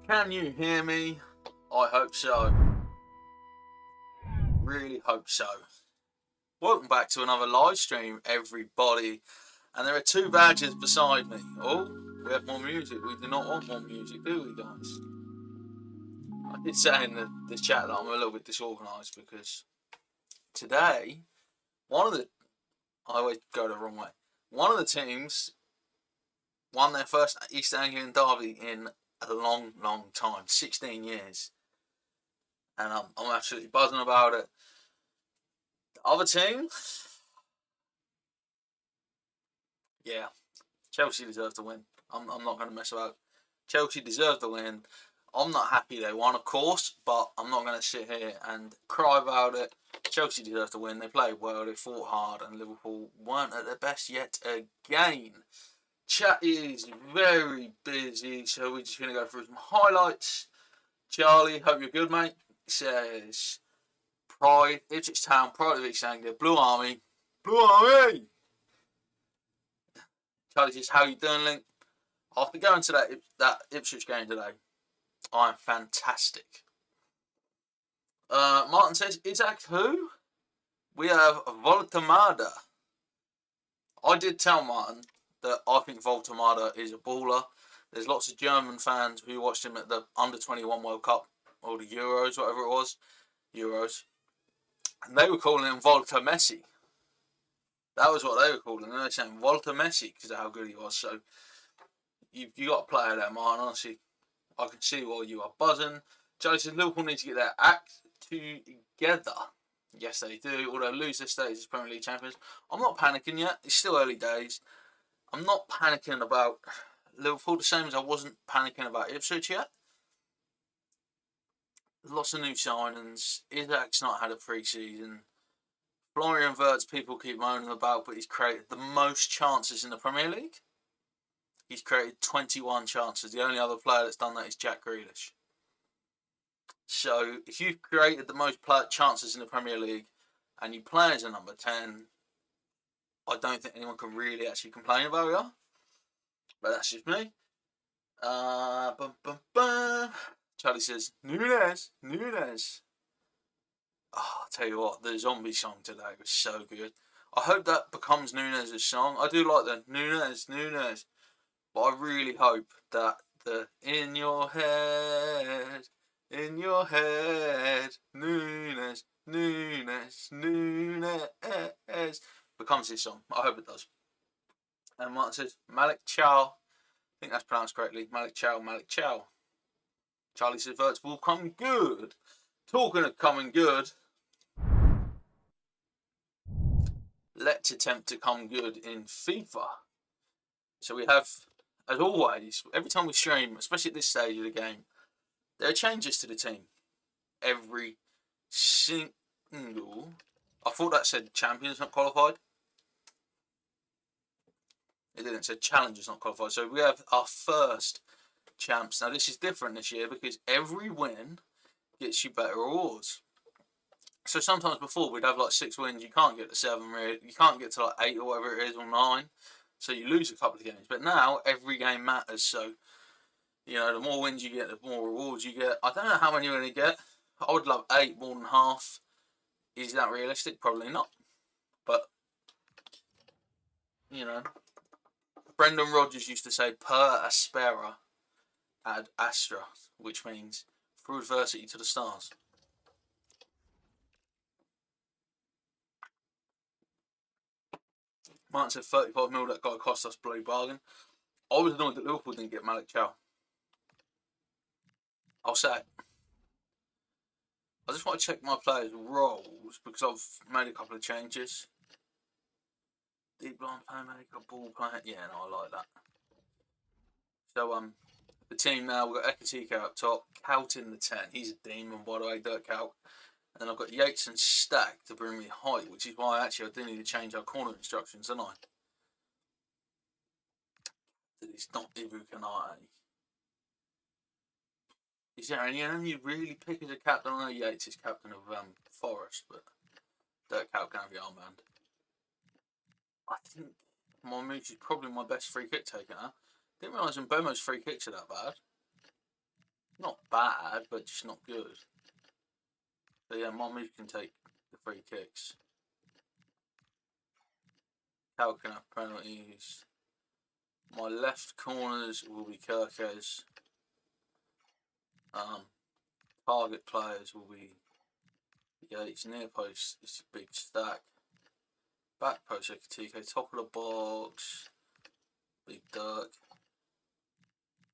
Can you hear me? I hope so. Really hope so. Welcome back to another live stream, everybody. And there are two badges beside me. Oh, we have more music. We do not want more music, do we, guys? I did say in the chat that I'm a little bit disorganised because today, I always go the wrong way. One of the teams won their first East Anglian derby in a long, long time, 16 years. And I'm absolutely buzzing about it. The other team, yeah, Chelsea deserve to win. I'm not going to mess about. Chelsea deserve to win. I'm not happy they won, of course, but I'm not going to sit here and cry about it. Chelsea deserve to win. They played well, they fought hard, and Liverpool weren't at their best yet again. Chat is very busy, so we're just going to go through some highlights. Charlie, hope you're good, mate. Says, Pride, Ipswich Town, Pride of East Anglia, Blue Army. Blue Army! Charlie says, how you doing, Link? After going to that Ipswich game today, I am fantastic. Martin says, Isaac who? We have Voltamada. I did tell Martin that I think Voltamada is a baller. There's lots of German fans who watched him at the Under-21 World Cup, or the Euros, whatever it was. Euros. And they were calling him Volta Messi. That was what they were calling him. They were saying Volta Messi because of how good he was. So, you got a player there, Martin. Honestly, I can see why you are buzzing. Charlie says Liverpool need to get their act together. Yes, they do. Although lose their status as Premier League champions. I'm not panicking yet. It's still early days. I'm not panicking about Liverpool the same as I wasn't panicking about Ipswich yet. Lots of new signings. Isaac's not had a pre-season. Florian Wirtz, people keep moaning about, but he's created the most chances in the Premier League. He's created 21 chances. The only other player that's done that is Jack Grealish. So, if you've created the most chances in the Premier League and you play as a number 10, I don't think anyone can really actually complain about you. But that's just me. Charlie says, Nunes. Oh, I'll tell you what, the zombie song today was so good. I hope that becomes Nunes' song. I do like the Nunes. But I really hope that the in your head, Nunes becomes his song. I hope it does. And Martin says, Malik Chow. I think that's pronounced correctly. Malik Chow. Charlie says, Wirtz will come good. Talking of coming good, let's attempt to come good in FIFA. So we have, as always, every time we stream, especially at this stage of the game, there are changes to the team. Every single... I thought that said champions not qualified. It didn't. It said challengers not qualified. So we have our first champs. Now this is different this year because every win gets you better rewards. So sometimes before we'd have like 6 wins, you can't get to 7, you can't get to like 8 or whatever it is, or 9. So you lose a couple of games. But now every game matters. So, you know, the more wins you get, the more rewards you get. I don't know how many you're going to get. I would love 8, more than half. Is that realistic? Probably not. But, you know, Brendan Rodgers used to say, per aspera ad astra, which means through adversity to the stars. Martin said 35 mil, that guy cost us bloody bargain. I was annoyed that Liverpool didn't get Malik Chow. I'll say it. I just want to check my players' roles because I've made a couple of changes. Deep line playmaker, ball player. Yeah, no, I like that. So, the team now, we've got Ekatike up top, Cout in the 10. He's a demon, by the way, Dirk Cout. And then I've got Yates and Stack to bring me height, which is why actually I do need to change our corner instructions, don't I? That it's not Ibu Kanate. Is there any of them you really pick as a captain? I know Yates is captain of Forest, but Dirk Cout can have your armband. I think Monmouth is probably my best free kick taker now. Didn't realise Mbemo's free kicks are that bad. Not bad, but just not good. But yeah, my move can take the free kicks. Cal can have penalties. My left corners will be Kirkes. Target players will be Yates. Near post is a big stack. Back post Ekatike. Top of the box, Big Dirk.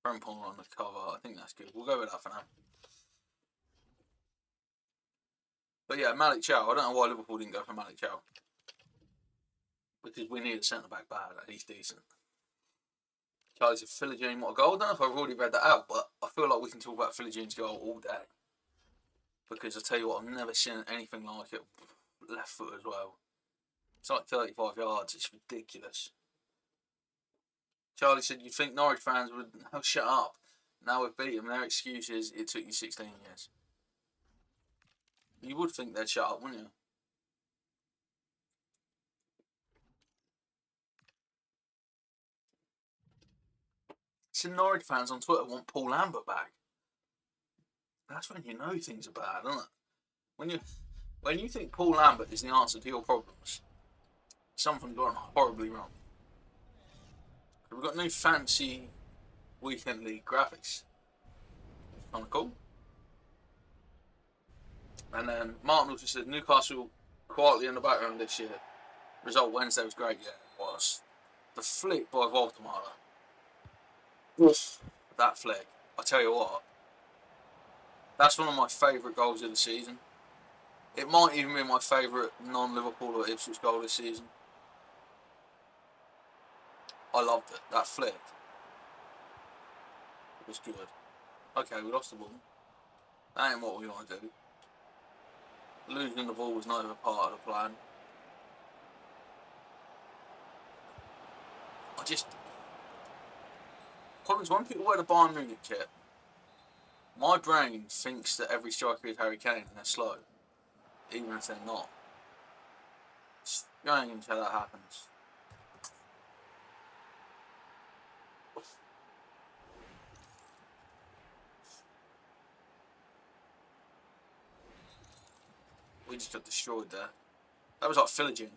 Frimpong on the cover. I think that's good. We'll go with that for now. But yeah, Malik Chow. I don't know why Liverpool didn't go for Malik Chow. Because we need a centre back bad. He's decent. Charlie said Philogene, what a goal. I don't know if I've already read that out, but I feel like we can talk about Philogene's goal all day. Because I tell you what, I've never seen anything like it. Left foot as well. It's like 35 yards. It's ridiculous. Charlie said, you'd think Norwich fans would shut up. Now we've beat them. Their excuse is it took you 16 years. You would think they'd shut up, wouldn't you? Some Norwich fans on Twitter want Paul Lambert back. That's when you know things are bad, isn't it? When you think Paul Lambert is the answer to your problems, something's gone horribly wrong. We've got new fancy Weekend League graphics. Kind of cool. And then Martin also said Newcastle quietly in the background this year. Result Wednesday was great, yeah, it was. The flick by Voldemar. That flick, I tell you what, that's one of my favourite goals of the season. It might even be my favourite non-Liverpool or Ipswich goal this season. I loved it. That flick. It was good. Okay, we lost the ball. That ain't what we want to do. Losing the ball was not even part of the plan. Problems when people wear the Bayern Munich kit, my brain thinks that every striker is Harry Kane and they're slow. Even if they're not. It's strange how that happens. We just got destroyed there. That was like Philogene.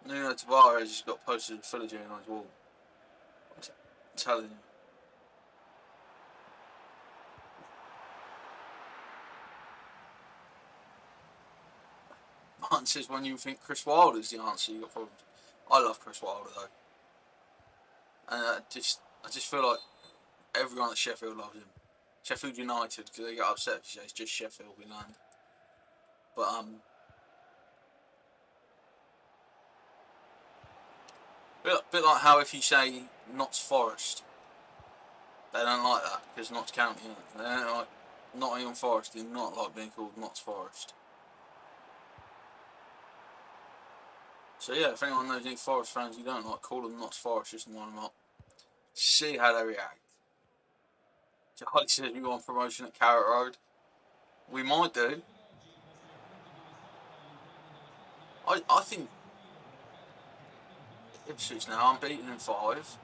Nuno Tavares just got posted with Philogene on his wall. I'm telling you. Martin says when you think Chris Wilder is the answer, you got problems. I love Chris Wilder though. And I just feel like everyone at Sheffield loves him. Sheffield United, because they get upset because it's just Sheffield we land. But bit like how if you say Notts Forest, they don't like that because Notts County. They don't like Nottingham Forest. Do not like being called Notts Forest. So yeah, if anyone knows any Forest fans you don't like, call them Notts Forest just and line them up. See how they react. Charlie says we want promotion at Carrot Road. We might do. I think Ipswich now unbeaten in 5.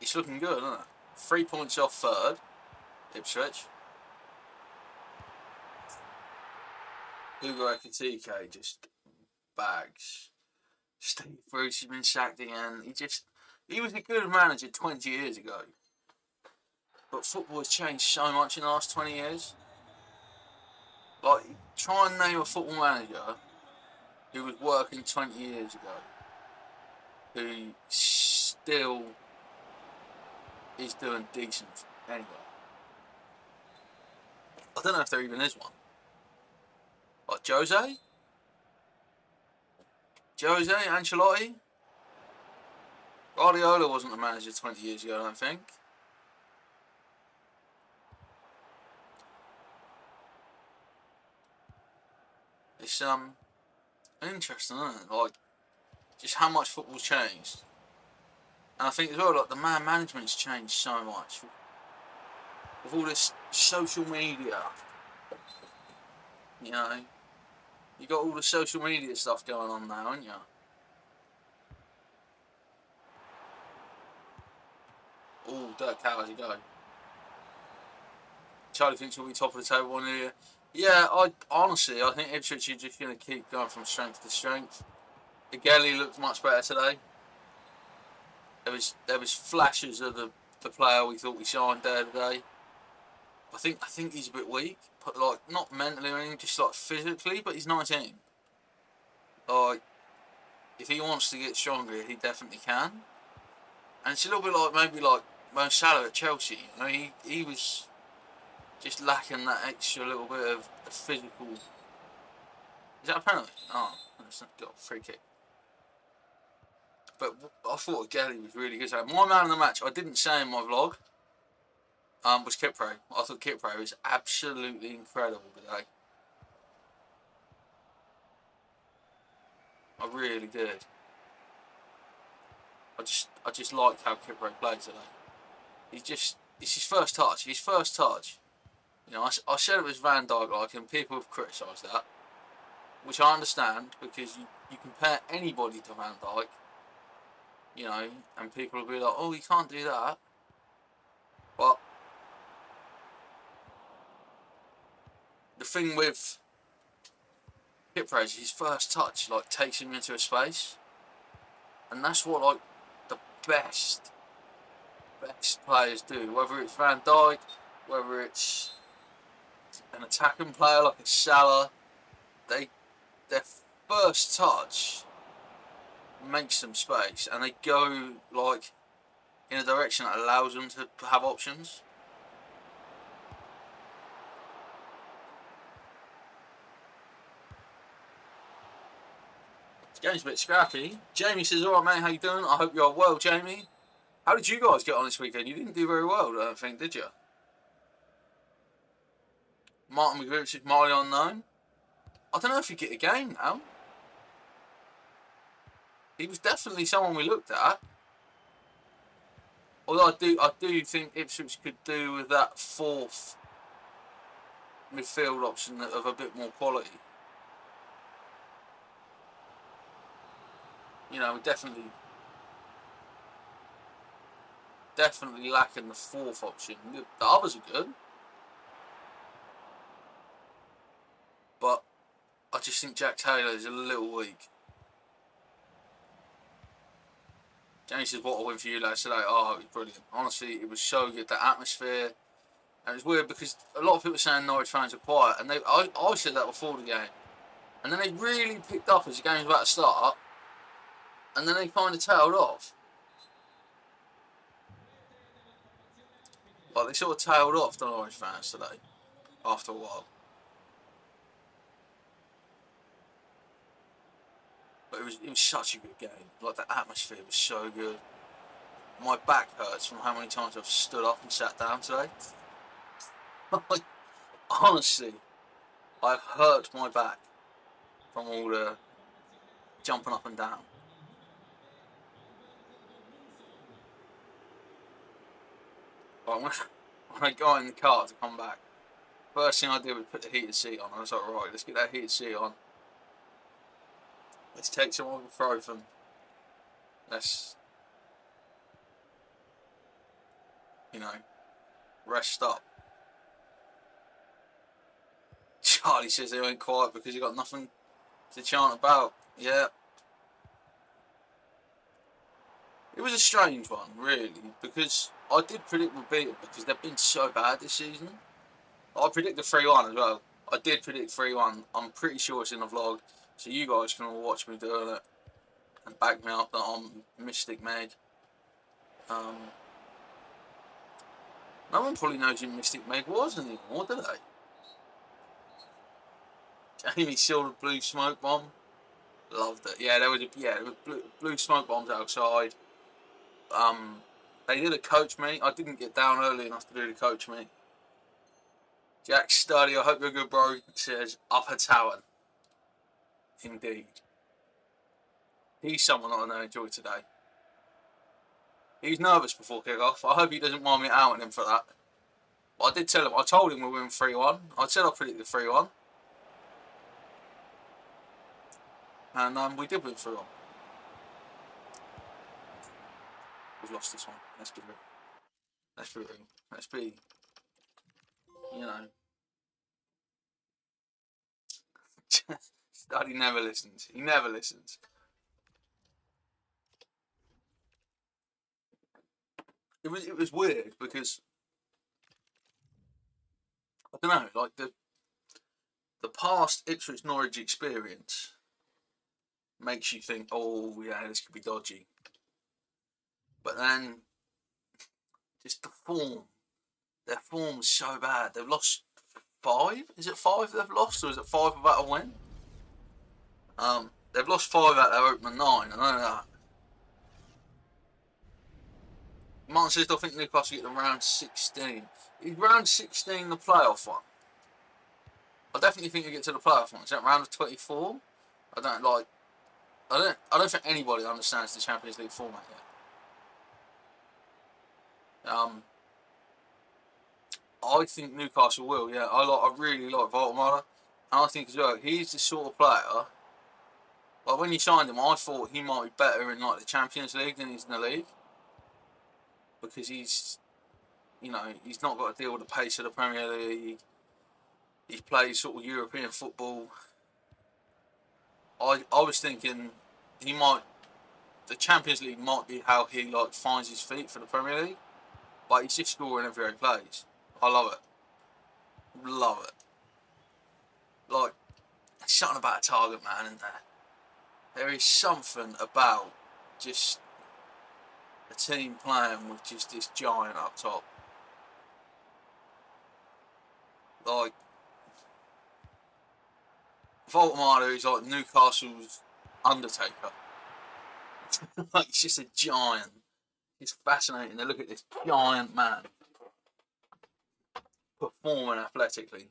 It's looking good, isn't it? 3 points off third, Ipswich. Hugo Ekatike just bags. Steve Bruce has been sacked again. He was a good manager 20 years ago. But football has changed so much in the last 20 years. Like, try and name a football manager who was working 20 years ago, who still is doing decent anyway. I don't know if there even is one. Like Jose? Ancelotti? Guardiola wasn't a manager 20 years ago, I don't think. It's interesting, isn't it? Like, just how much football's changed. And I think as well, like, the man management's changed so much. With all this social media, you know, you got all the social media stuff going on now, haven't you? All Dirk Cow as you go. Charlie thinks we'll be top of the table one year. Yeah, I think Ipswich are just going to keep going from strength to strength. Igelli looked much better today. There was flashes of the player we thought we signed there today. I think he's a bit weak, but like not mentally or anything, just like physically. But he's 19. Like if he wants to get stronger, he definitely can. And it's a little bit like maybe like Mo Salah at Chelsea. You know, he was just lacking that extra little bit of physical. Is that a penalty? Oh, it's not got a free kick. But I thought Gelly was really good. So my man of the match, I didn't say in my vlog, was Kipre. I thought Kipre was absolutely incredible today. I really did. I just liked how Kipre played today. It's his first touch. His first touch. You know, I said it was Van Dijk like, and people have criticised that, which I understand because you compare anybody to Van Dijk, you know, and people will be like, oh, you can't do that. But the thing with Kipre is his first touch like takes him into a space, and that's what like the best players do. Whether it's Van Dijk, whether it's an attacking player like a Salah, their first touch makes them space, and they go like in a direction that allows them to have options. This game's a bit scrappy. Jamie says, "Alright, mate, how you doing? I hope you are well, Jamie. How did you guys get on this weekend? You didn't do very well, I don't think, did you?" Martin McGreevich is mildly unknown. I don't know if he'd get a game now. He was definitely someone we looked at. Although I do think Ipswich could do with that fourth midfield option of a bit more quality. You know, definitely lacking the fourth option. The others are good, but I just think Jack Taylor is a little weak. James says, "What a win for you lads today." Oh, it was brilliant. Honestly, it was so good. The atmosphere. And it's weird because a lot of people are saying Norwich fans are quiet, and I said that before the game, and then they really picked up as the game was about to start, and then they kind of tailed off. Like they sort of tailed off, the Norwich fans today, after a while. But it was such a good game. Like the atmosphere was so good. My back hurts from how many times I've stood up and sat down today. Honestly, I've hurt my back from all the jumping up and down. But when I got in the car to come back, first thing I did was put the heated seat on. I was like, right, let's get that heated seat on. Let's take some ibuprofen. Let's, you know, rest up. Charlie says they went quiet because he got nothing to chant about. Yeah. It was a strange one, really, because I did predict we'd beat them because they've been so bad this season. I predicted 3-1 as well. I did predict 3-1. I'm pretty sure it's in the vlog, so you guys can all watch me doing it and back me up that I'm Mystic Meg. No one probably knows who Mystic Meg was anymore, do they? Jamie saw the blue smoke bomb. Loved it. Yeah, there was blue smoke bombs outside. They did a coach meet. I didn't get down early enough to do the coach meet. Jack Studdy, I hope you're good, bro. Says Upper Tower. Indeed. He's someone that I know enjoyed today. He was nervous before kick-off. I hope he doesn't mind me outing him for that. But I did tell him. I told him we'll win 3-1. I said I predicted 3-1. And we did win 3-1. We've lost this one. Let's be real. Let's be real. Let's be, you know. Daddy never listens. He never listens. It was weird because I don't know, like the past Ipswich Norwich experience makes you think, oh yeah, this could be dodgy. But then just the form, their form's so bad. They've lost 5. Is it 5 they've lost, or is it 5 without a win? They've lost 5 out of their opening 9. I know that. Martin says, I think Newcastle get to round 16. Is round 16 the playoff one? I definitely think they get to the playoff one. Is that round of 24? I don't think anybody understands the Champions League format yet. I think Newcastle will. Yeah, I really like Voltemada, and I think as well he's the sort of player. Like when you signed him, I thought he might be better in like the Champions League than he's in the league, because he's not got to deal with the pace of the Premier League. He's played sort of European football. I was thinking the Champions League might be how he like finds his feet for the Premier League, but he's just scoring everywhere he plays. I love it. Love it. Like, there's something about a target man, isn't there? There is something about just a team playing with just this giant up top. Like, Voltemada is like Newcastle's Undertaker. Like, he's just a giant. It's fascinating to look at this giant man performing athletically.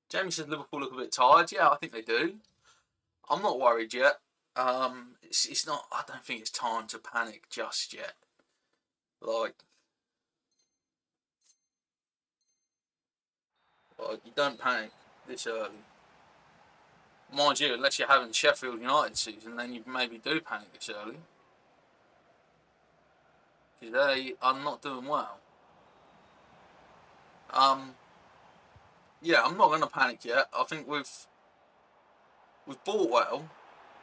Jamie says Liverpool look a bit tired. Yeah, I think they do. I'm not worried yet. It's not. I don't think it's time to panic just yet. Like you don't panic this early. Mind you, unless you're having Sheffield United season, then you maybe do panic this early, because they are not doing well. Yeah, I'm not going to panic yet. I think we've bought well.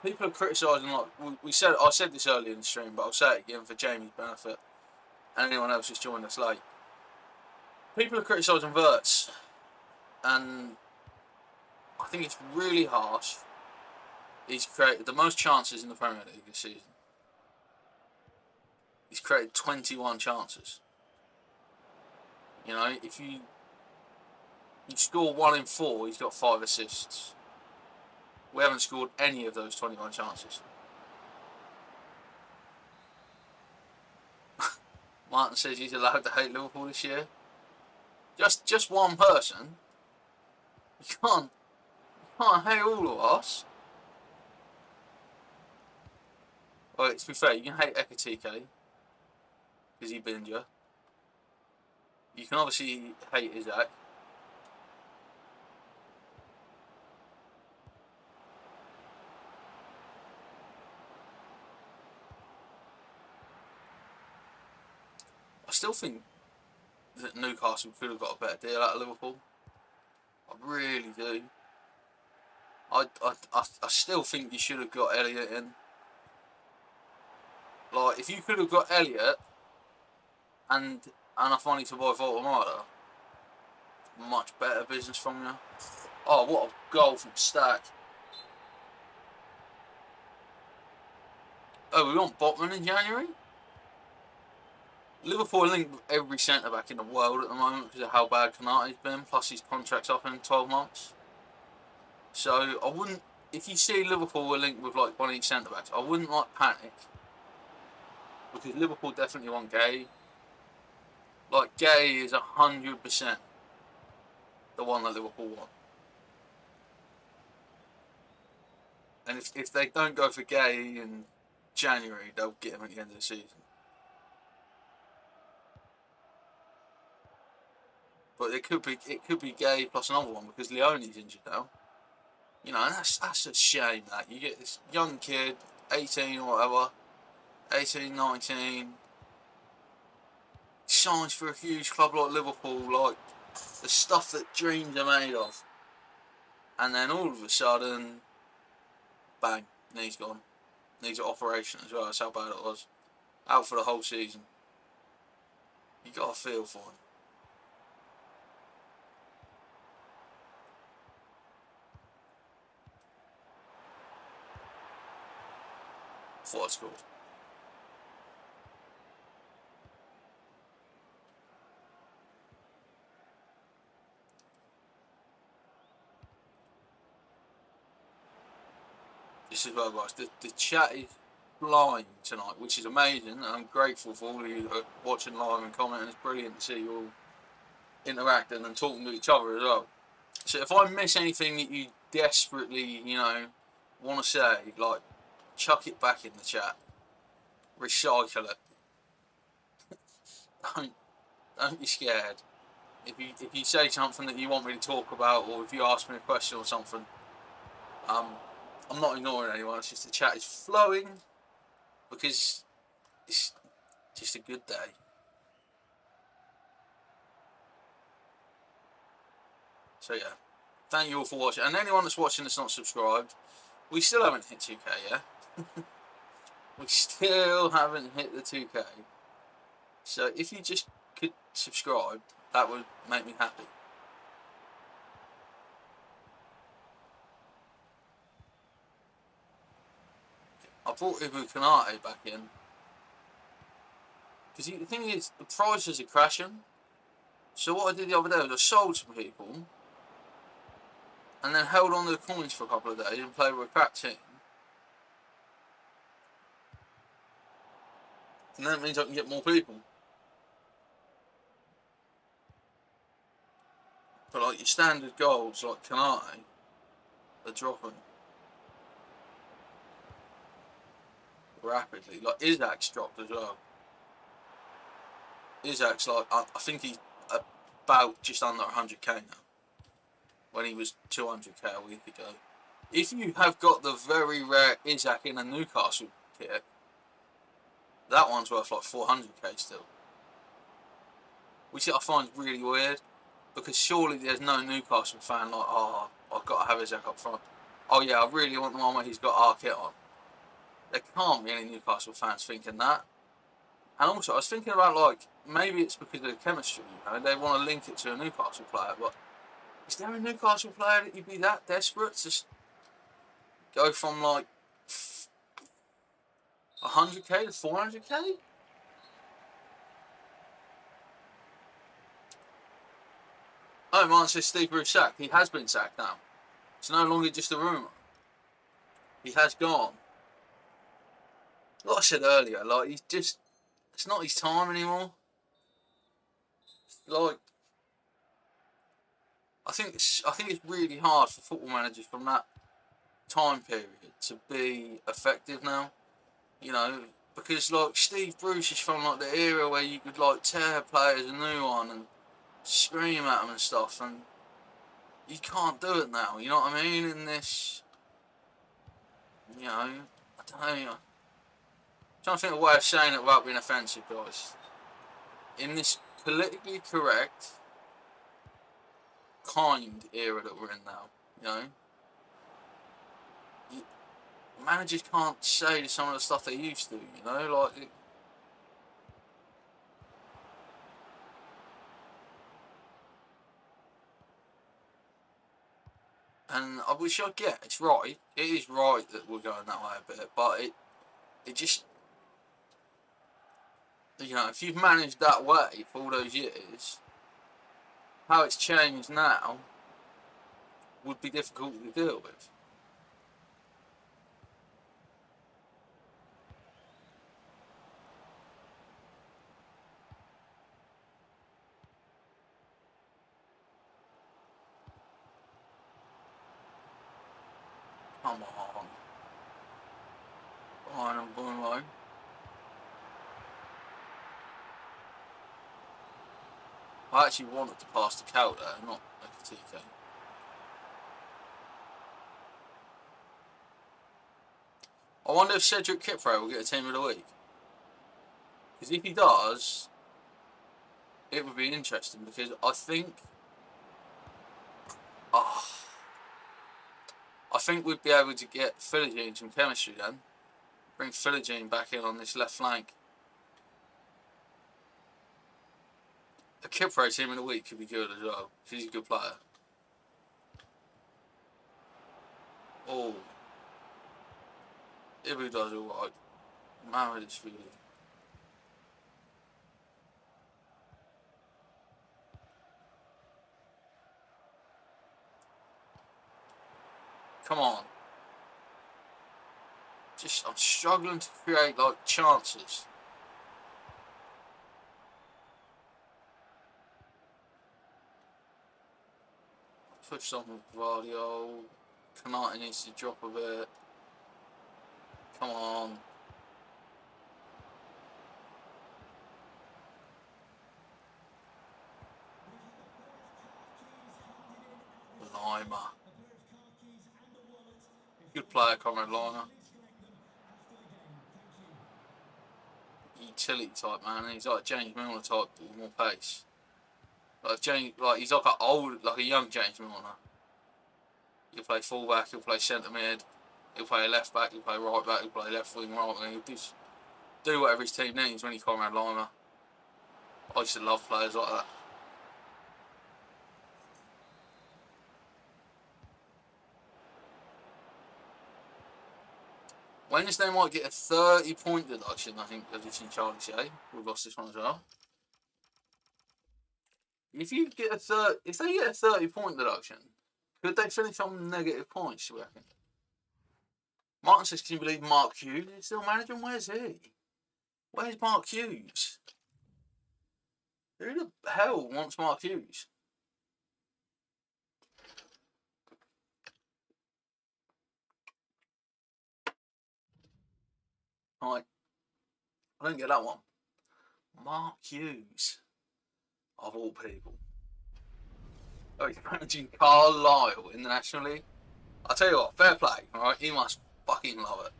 People are criticising, like I said this earlier in the stream, but I'll say it again for Jamie's benefit and anyone else who's joined us late. People are criticising Wirtz, and I think it's really harsh. He's created the most chances in the Premier League this season. He's created 21 chances. You know, if you score 1 in 4, he's got 5 assists. We haven't scored any of those 21 chances. Martin says he's allowed to hate Liverpool this year. Just one person. You can't hate all of us. Well, to be fair, you can hate Ekatike because he binned you. You can obviously hate Isaac. I still think that Newcastle could have got a better deal out of Liverpool. I really do. I still think you should have got Elliott in. Like, if you could have got Elliott and enough money to buy Voltemada, much better business from you. Oh, what a goal from Stack. Oh, we want Botman in January? Liverpool are linked with every centre-back in the world at the moment because of how bad Konate's been, plus his contract's up in 12 months. So, I wouldn't... If you see Liverpool are linked with, like, one of these centre-backs, I wouldn't, like, panic. Because Liverpool definitely want Gay. Like, Gay is 100% the one that Liverpool want. And if they don't go for Gay in January, they'll get him at the end of the season. But it could be Gay plus another one because Leone's injured now. You know, and that's a shame that you get this young kid, 18 or whatever, 18, 19, signs for a huge club like Liverpool, like the stuff that dreams are made of, and then all of a sudden, bang, knee's gone. Needs an operation as well. That's how bad it was. Out for the whole season. You got to feel for him. Thought I scored. This is well, guys. The chat is flying tonight, which is amazing, and I'm grateful for all of you that are watching live and commenting. It's brilliant to see you all interacting and talking to each other as well. So if I miss anything that you desperately, want to say, like, chuck it back in the chat. Recycle it. Don't be scared. If you say something that you want me to talk about, or if you ask me a question or something, I'm not ignoring anyone. It's just the chat is flowing because it's just a good day. So yeah, thank you all for watching, and anyone that's watching that's not subscribed, we still haven't hit 2K, yeah? We still haven't hit the 2K. So if you just could subscribe, that would make me happy. I brought Ibu Kanate back in. Because the thing is, the prices are crashing. So what I did the other day was I sold some people, and then held on to the coins for a couple of days and played with a crap team. And then it means I can get more people. But like your standard golds, like Kanate, are dropping rapidly. Like Isak's dropped as well. Isak's like, I think he's about just under 100k now, when he was 200k a week ago. If you have got the very rare Isak in a Newcastle kit, that one's worth like 400k still. Which I find really weird, because surely there's no Newcastle fan like, oh, I've got to have Isak up front. Oh yeah, I really want the one where he's got our kit on. There can't be any Newcastle fans thinking that. And also, I was thinking about, like, maybe it's because of the chemistry, they want to link it to a Newcastle player, but is there a Newcastle player that you'd be that desperate to go from, like, 100k to 400k? Oh, mine says Steve Bruce sacked. He has been sacked now. It's no longer just a rumour. He has gone. Like I said earlier, like, he's just, it's not his time anymore. Like, I think it's really hard for football managers from that time period to be effective now. Because like Steve Bruce is from like the era where you could like tear players a new one and scream at them and stuff, and you can't do it now. You know what I mean? In this, I don't know. I'm trying to think of a way of saying it without being offensive, guys. In this politically correct, kind era that we're in now, managers can't say some of the stuff they used to, like. And I wish I get it's right. It is right that we're going that way a bit, but it just, if you've managed that way for all those years, how it's changed now would be difficult to deal with. Come on. Fine, I'm going low. I actually wanted to pass the Cal there, not like a TK. I wonder if Cedric Kipro will get a team of the week. Because if he does, it would be interesting. Because I think, I think we'd be able to get Philogene some chemistry then. Bring Philogene back in on this left flank. A Kipro team of the week could be good as well. He's a good player. Oh. If he does alright. Man with his feeling. Come on. I'm struggling to create like chances. Push on with Guardiola. Canati needs to drop a bit. Come on. Lima. Good player, Conrad Lima. Utility type man. He's like James Milner type with more pace. He's like a young James Milner. He'll play fullback, he'll play centre mid, he'll play left back, he'll play right back, he'll play left wing, right wing. He'll just do whatever his team needs when he's Conrad Lima. I used to love players like that. Wednesday might get a 30-point deduction, I think, as it's in Charlie say. We've lost this one as well. If they get a 30-point deduction, could they finish on negative points, you reckon? Martin says, can you believe Mark Hughes is still managing? Where's he? Where's Mark Hughes? Who the hell wants Mark Hughes? Right. I don't get that one. Mark Hughes. Of all people. Oh, he's managing Carlisle in the National League. I'll tell you what, fair play, alright? He must fucking love it.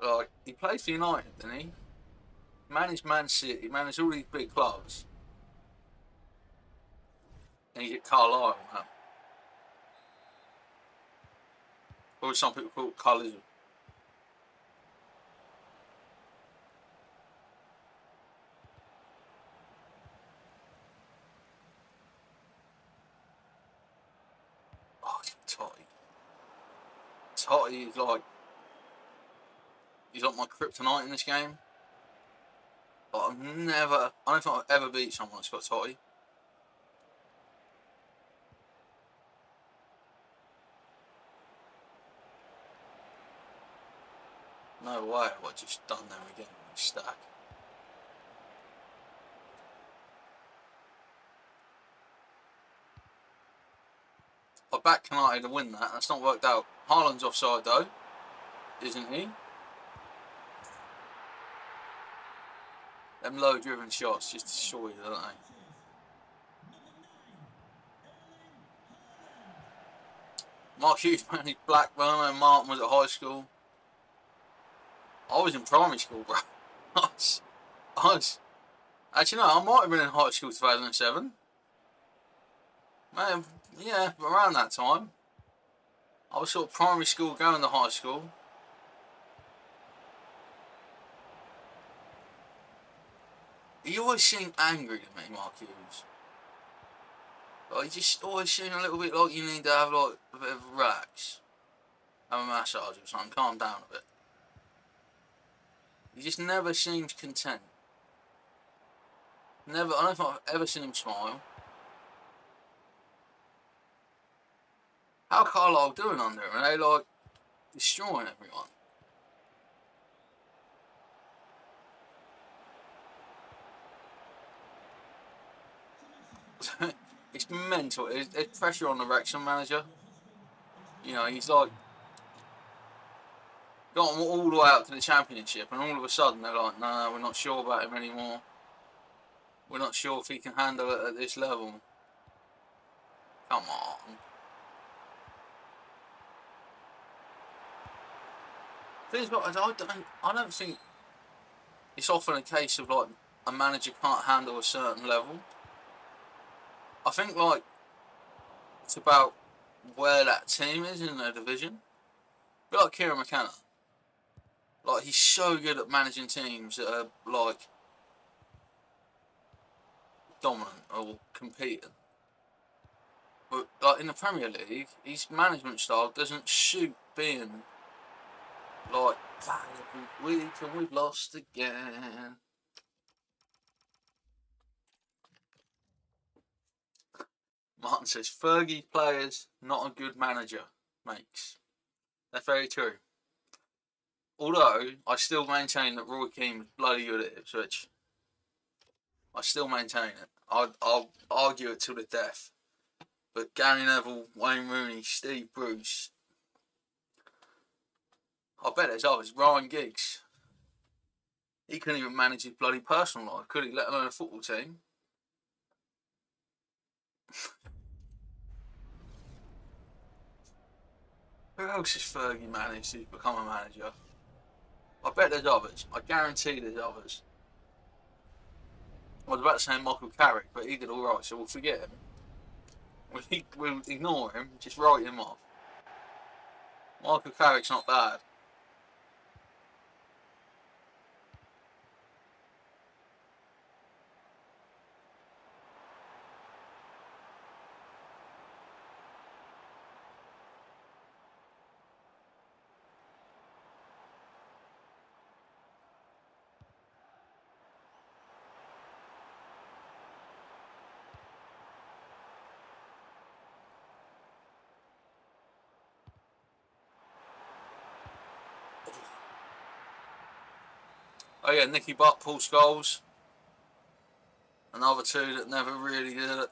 Like, he played for United, didn't he? Managed Man City, he managed all these big clubs. And he's at Carlisle now. Or some people call it Carlisle. Oh, Totti. Totti is like... He's like my kryptonite in this game. But I don't think I've ever beat someone that's got Totti. No way have I just done them again in this stack. I backed Canati to win that. That's not worked out. Haaland's offside though, isn't he? Them low-driven shots just destroy you, don't they? Mark Hughes managed Blackburn and Martin was at high school. I was in primary school, bro. I was. Actually, no, I might have been in high school 2007. Man, yeah, around that time. I was sort of primary school going to high school. He always seemed angry to me, Mark Hughes. Like, he just always seemed a little bit like you need to have like a bit of relax. Have a massage or something, calm down a bit. He just never seems content. I don't think I've ever seen him smile. How Carlisle doing under him? Are they like destroying everyone? It's mental. There's pressure on the Wrexham manager. You know, he's like got them all the way out to the Championship, and all of a sudden they're like, "No, we're not sure about him anymore." We're not sure if he can handle it at this level. Come on. Things like I don't think it's often a case of like a manager can't handle a certain level. I think like it's about where that team is in their division. A bit like Kieran McKenna. Like he's so good at managing teams that are like dominant or competing. But like in the Premier League, his management style doesn't suit being like every week and we've lost again. Martin says Fergie's players not a good manager makes. That's very true. Although I still maintain that Roy Keane was bloody good at Ipswich. I still maintain it. I'll argue it till the death. But Gary Neville, Wayne Rooney, Steve Bruce. I bet there's others. Ryan Giggs. He couldn't even manage his bloody personal life, could he? Let alone a football team. Who else has Fergie managed to become a manager? I bet there's others. I guarantee there's others. I was about to say Michael Carrick, but he did alright, so we'll forget him. We'll ignore him, just write him off. Michael Carrick's not bad. Oh yeah, Nicky Butt, Paul Scholes. Another two that never really did it.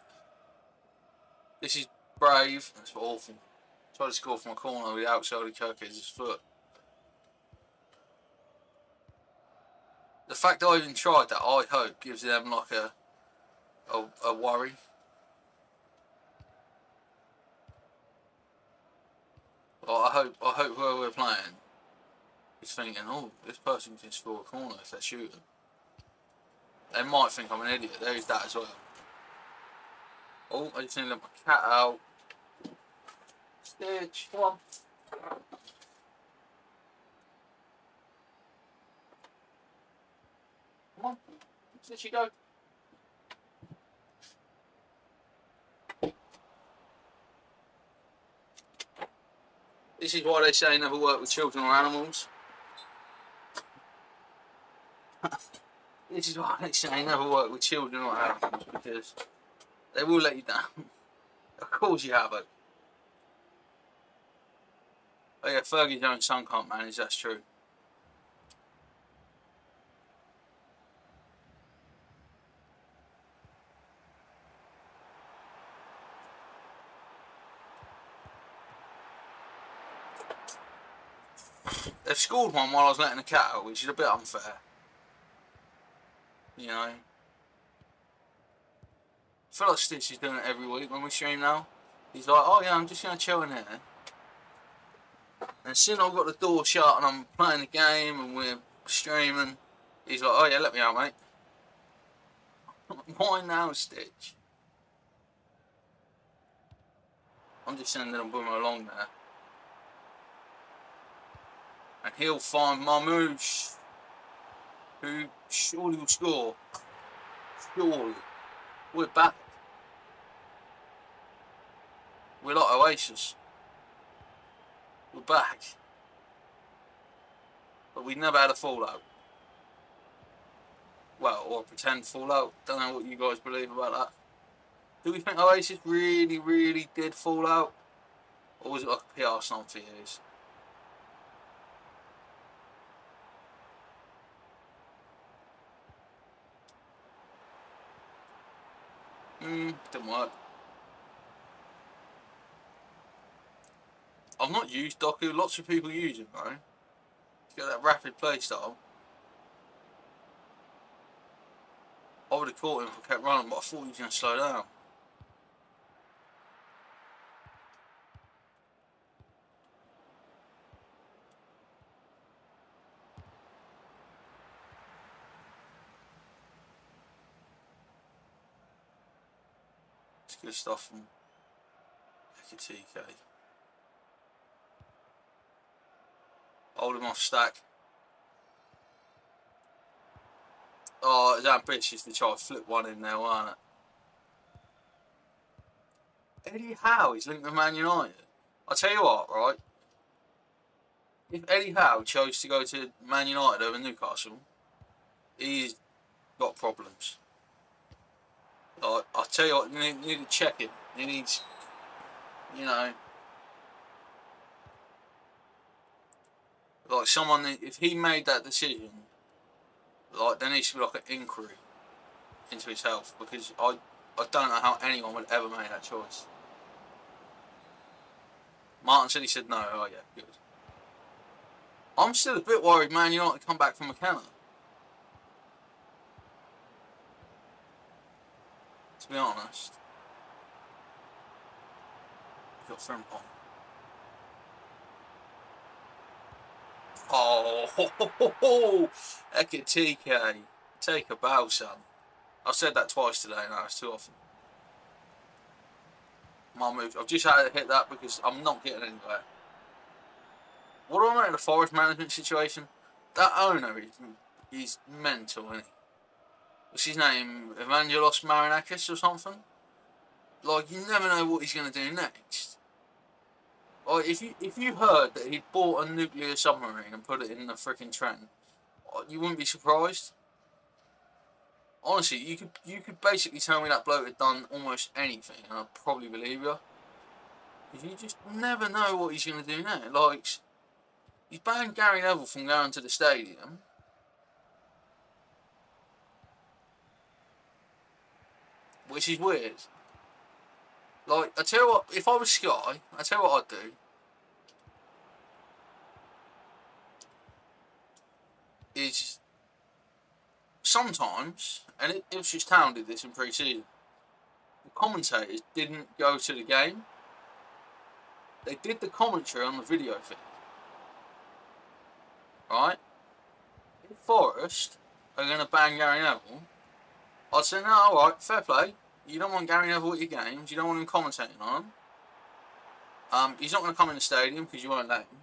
This is brave. That's awful. Tried to score from a corner with the outside of Kirk's foot. The fact that I even tried that, I hope, gives them like a worry. Well, I hope whoever we're playing is thinking, oh, this person can score a corner if they're shooting. They might think I'm an idiot. There is that as well. Oh, I just need to let my cat out. Stitch, come on. Come on. Stitch, you go. This is why they say never work with children or animals. This is why they say never work with children or animals, because they will let you down. Of course you have it. Oh yeah, Fergie's own son can't manage, that's true. They've scored one while I was letting the cat out, which is a bit unfair. You know. I feel like Stitch is doing it every week when we stream now. He's like, oh yeah, I'm just going to chill in here. And soon I've got the door shut and I'm playing the game and we're streaming. He's like, oh yeah, let me out, mate. Why now, Stitch? I'm just sending them boom along there. And he'll find Marmouche, who surely will score. Surely. We're back. We're like Oasis. We're back. But we never had a fallout. Well, or a pretend fallout. Don't know what you guys believe about that. Do we think Oasis really, really did fall out? Or was it like a PR stunt for years? Didn't work. I've not used Doku. Lots of people use it, though. He's got that rapid play style. I would have caught him if I kept running, but I thought he was going to slow down. It's good stuff from TK. Hold him off Stack. Oh, it's ambitious to try to flip one in there, wasn't it? Eddie Howe is linked with Man United. I'll tell you what, right? If Eddie Howe chose to go to Man United over Newcastle, he's got problems. Like, I'll tell you what, you need to check him. He needs, you know, like someone, if he made that decision, like there needs to be like an inquiry into his health, because I don't know how anyone would ever make that choice. Martin said he said no. Oh yeah, good. I'm still a bit worried Man United come back from McKenna. To be honest. Got Frimpong. Oh, Ekatike. Take a bow, son. I've said that twice today now, it's too often. My move. I've just had to hit that because I'm not getting anywhere. What do I make of the forest management situation? That owner is mental, isn't he? What's his name? Evangelos Marinakis or something? Like, you never know what he's going to do next. Like, if you heard that he'd bought a nuclear submarine and put it in the frickin' Trent, you wouldn't be surprised. Honestly, you could basically tell me that bloke had done almost anything, and I'd probably believe you. Because you just never know what he's going to do now. Like, he's banned Gary Neville from going to the stadium. Which is weird. Like, I tell you what, if I was Sky, I tell you what I'd do. Is sometimes, and Ipswich Town did this in pre-season, the commentators didn't go to the game. They did the commentary on the video feed. Right? If Forest are going to ban Gary Neville, I'd say, no, alright, fair play. You don't want Gary Neville at your games, you don't want him commentating on them. He's not going to come in the stadium because you won't let him.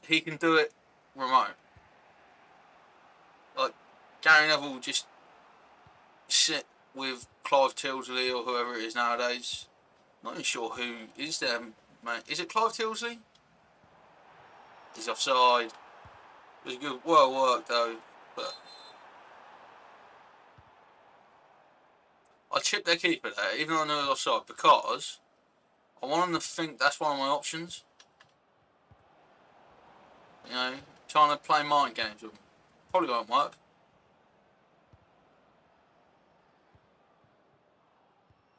He can do it remote. Like, Gary Neville will just sit with Clive Tilsley or whoever it is nowadays. Not even sure who is there, mate. Is it Clive Tilsley? He's offside. It was good, well worked though, but I chipped their keeper there, even though I know it was offside, because I want them to think that's one of my options. You know, trying to play mind games with them. Probably won't work.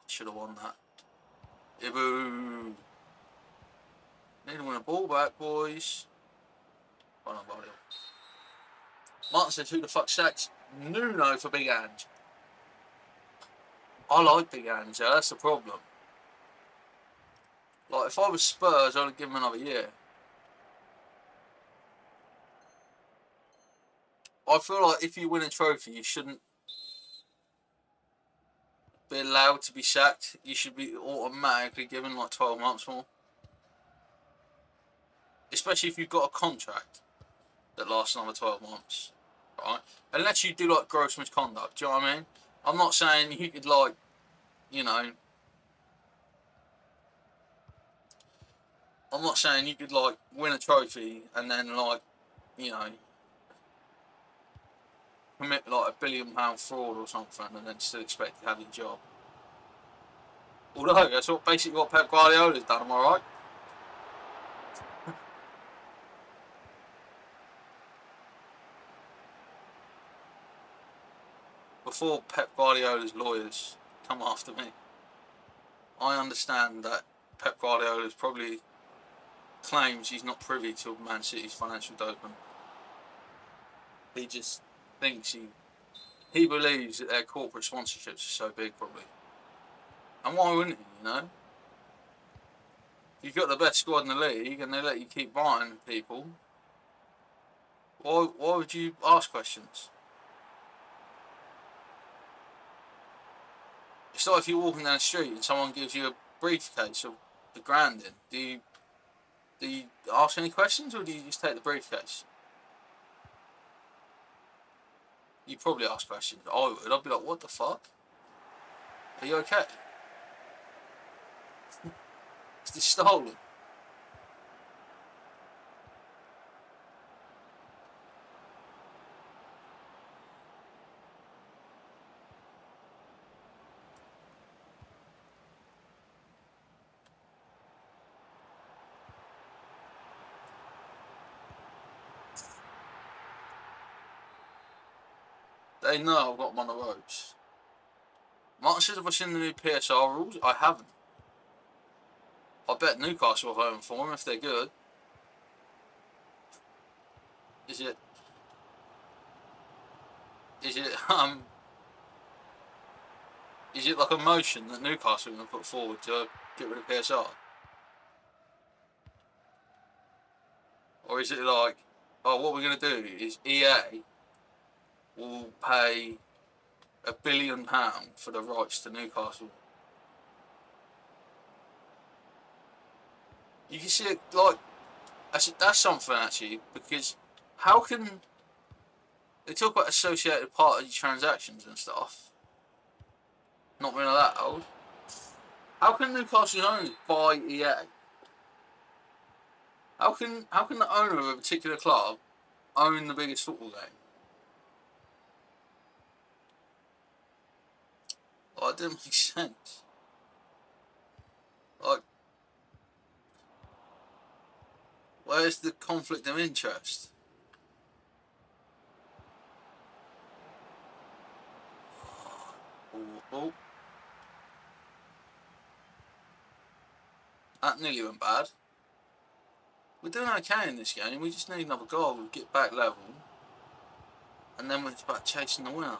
Should have won that. Ibu. Need to win a ball back, boys. Well done, buddy. Martin said, who the fuck sacks Nuno for Big Ange? I like Big Ange, yeah, that's the problem. Like, if I was Spurs, I'd give him another year. I feel like if you win a trophy, you shouldn't be allowed to be sacked. You should be automatically given like 12 months more. Especially if you've got a contract that lasts another 12 months. Right? Unless you do like gross misconduct, do you know what I mean? I'm not saying you could like, you know, I'm not saying you could like win a trophy and then like, you know, commit like £1 billion fraud or something and then still expect to have your job. Although that's basically what Pep Guardiola's done, am I right? Before Pep Guardiola's lawyers come after me, I understand that Pep Guardiola's probably claims he's not privy to Man City's financial doping. He just thinks he He believes that their corporate sponsorships are so big, probably. And why wouldn't he, you know? If you've got the best squad in the league and they let you keep buying people, why would you ask questions? It's like if you're walking down the street and someone gives you a briefcase of the grand in. Do you ask any questions, or do you just take the briefcase? You probably ask questions. I would. I'd be like, what the fuck? Are you okay? Is this stolen? They know I've got one of those. Martin says, have I seen the new PSR rules? I haven't. I bet Newcastle will vote for them if they're good. Is it? Is it? Is it like a motion that Newcastle are going to put forward to get rid of PSR? Or is it like, oh, what we're going to do is EA will pay £1 billion for the rights to Newcastle? You can see it like, that's something actually, because how can they talk about associated party transactions and stuff not being allowed? How can Newcastle owners buy EA? How can the owner of a particular club own the biggest football game? Like, it didn't make sense. Like, where's the conflict of interest? Oh, that nearly went bad. We're doing okay in this game. We just need another goal, get back level, and then we're about chasing the winner.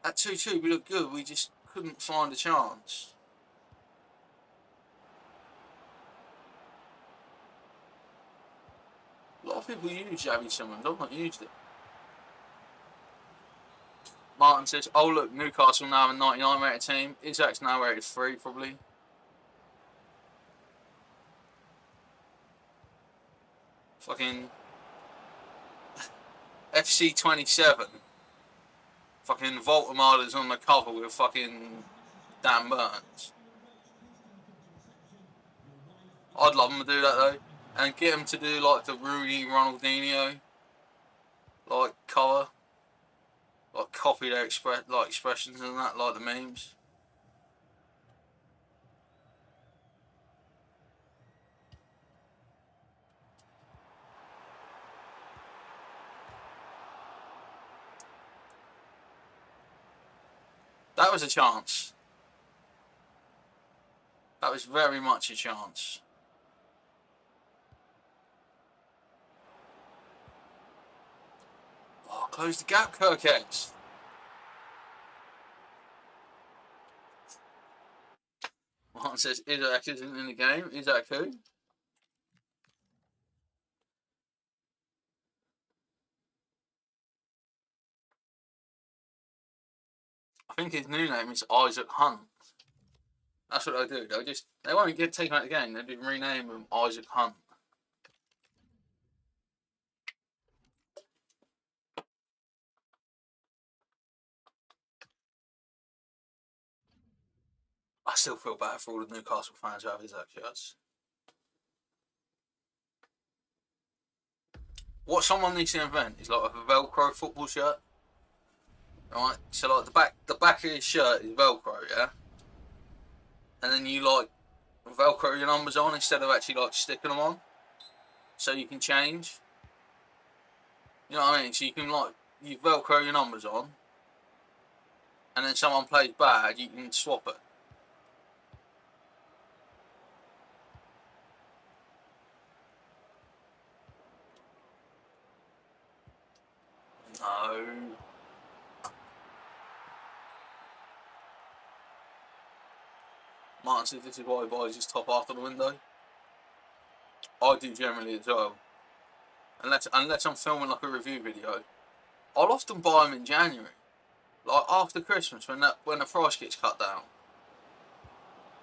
At 2-2, we looked good. We just couldn't find a chance. A lot of people use Xavi Simons. I've not used it. Martin says, oh look, Newcastle now have a 99 rated team. Isaac's now rated 3 probably. Fucking FC27. Fucking Voltamada's on the cover with fucking Dan Burns. I'd love him to do that though. And get him to do like the Rooney Ronaldinho like cover. Like copy their expressions and that, like the memes. That was a chance. That was very much a chance. Oh, close the gap, Kirkheads. Martin says Isaac isn't in the game. Isaac who? I think his new name is Isaac Hunt. That's what they'll do. They won't get taken out of the game. They'll just rename him Isaac Hunt. I still feel bad for all the Newcastle fans who have Isaac shirts. What someone needs to invent is like a Velcro football shirt. Right? So like the back of his shirt is Velcro, yeah? And then you like Velcro your numbers on instead of actually like sticking them on. So you can change. You know what I mean? So you can like, you Velcro your numbers on. And then someone plays bad, you can swap it. No. Martin said this is why he buys his top after the window. I do generally as well. Unless I'm filming like a review video. I'll often buy them in January. Like after Christmas when the price gets cut down.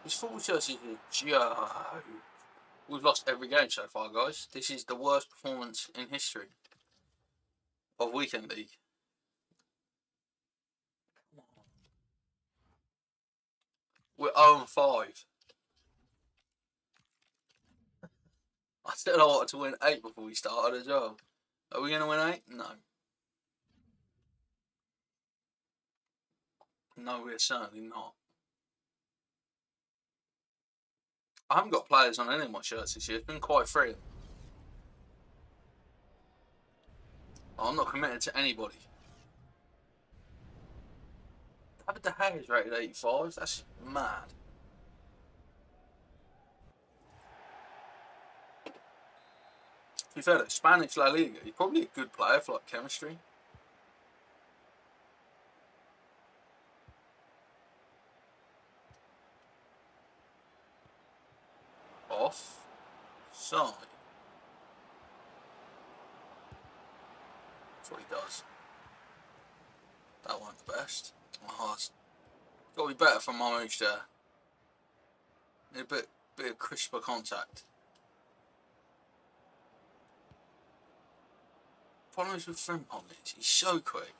This football church is a joke. We've lost every game so far, guys. This is the worst performance in history of Weekend League. We're 0-5. I said I wanted to win 8 before we started as well. Are we going to win 8? No. No, we're certainly not. I haven't got players on any of my shirts this year. It's been quite free. I'm not committed to anybody. David De Gea is rated 85. That's mad. To be fair, though, Spanish La Liga, he's probably a good player for like chemistry. Off. Side. That's what he does. That wasn't the best. Oh, it's got to be better from Marmouche there. Need a bit of crisper contact. Problem is with Frimpong is he's so quick.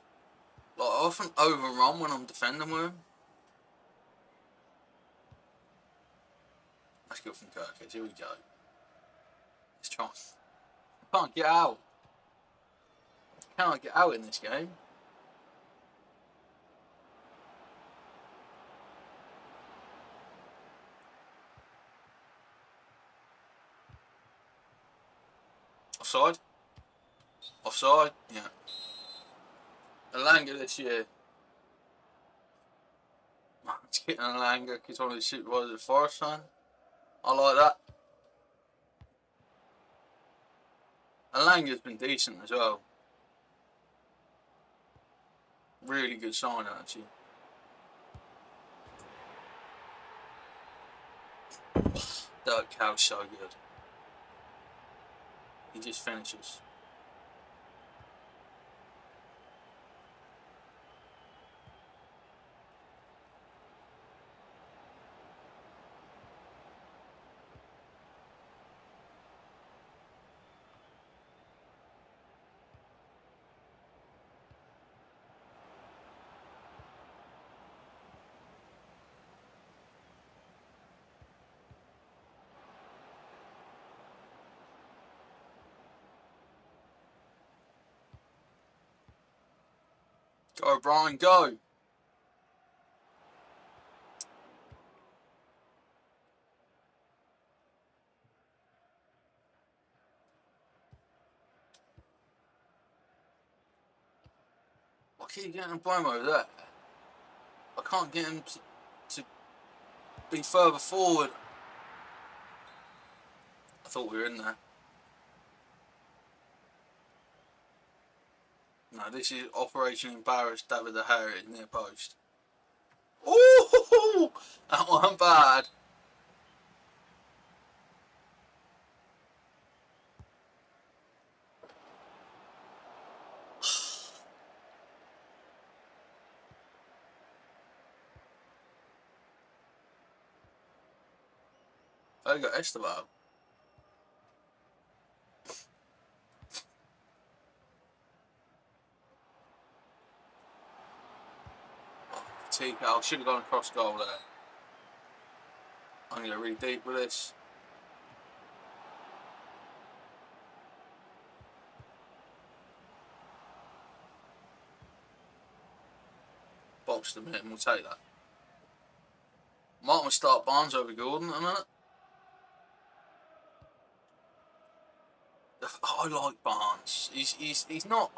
Like, I often overrun when I'm defending with him. That's good from Kirkes. Here we go. Let's try. I can't get out. I cannot get out in this game. Offside? Offside? Yeah. Elanga this year. It's getting Elanga because he's one of the supervisors at Forest fan. I like that. Elanga's been decent as well. Really good signing actually. Dirk Cow's so good. He just finishes. Go, Brian, go! I keep getting a Bromo there. I can't get him to be further forward. I thought we were in there. No, this is Operation Embarrass David De Gea near post. Ooh, that wasn't bad. I got Esteban. I should have gone across goal there. I'm going to go really deep with this. Box the minute and we'll take that. Might we start Barnes over Gordon in a minute? Oh, I like Barnes. He's not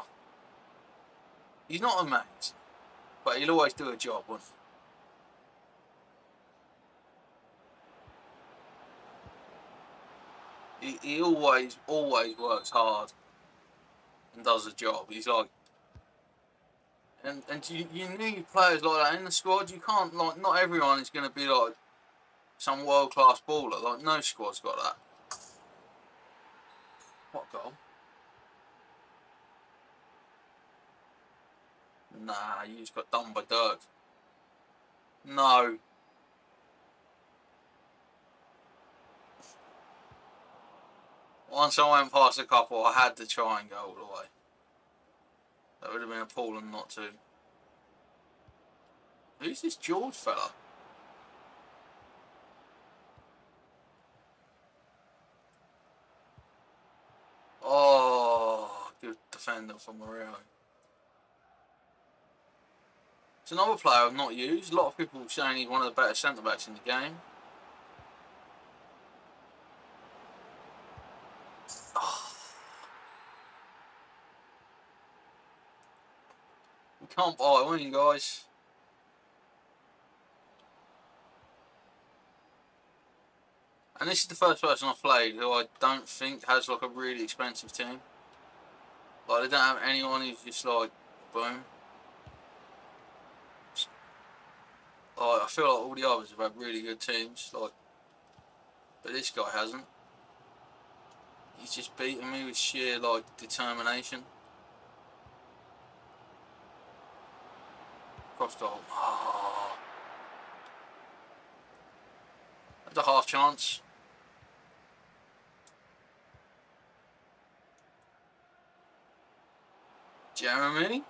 amazing, but he'll always do a job, won't he? He always works hard and does a job. He's like And you need players like that in the squad. You can't, like, not everyone is going to be like some world class baller. Like, no squad's got that. What goal? Nah, you just got done by Dirk. No. Once I went past a couple, I had to try and go all the way. That would have been appalling not to. Who's this George fella? Oh, good defender from Mario. It's another player I've not used. A lot of people saying he's one of the better centre backs in the game. Oh. We can't buy a win, guys. And this is the first person I've played who I don't think has like a really expensive team. Like, they don't have anyone who's just like, boom. Like, I feel like all the others have had really good teams, like, but this guy hasn't. He's just beating me with sheer, like, determination. Cross goal. Oh. That's a half chance. Jeremy.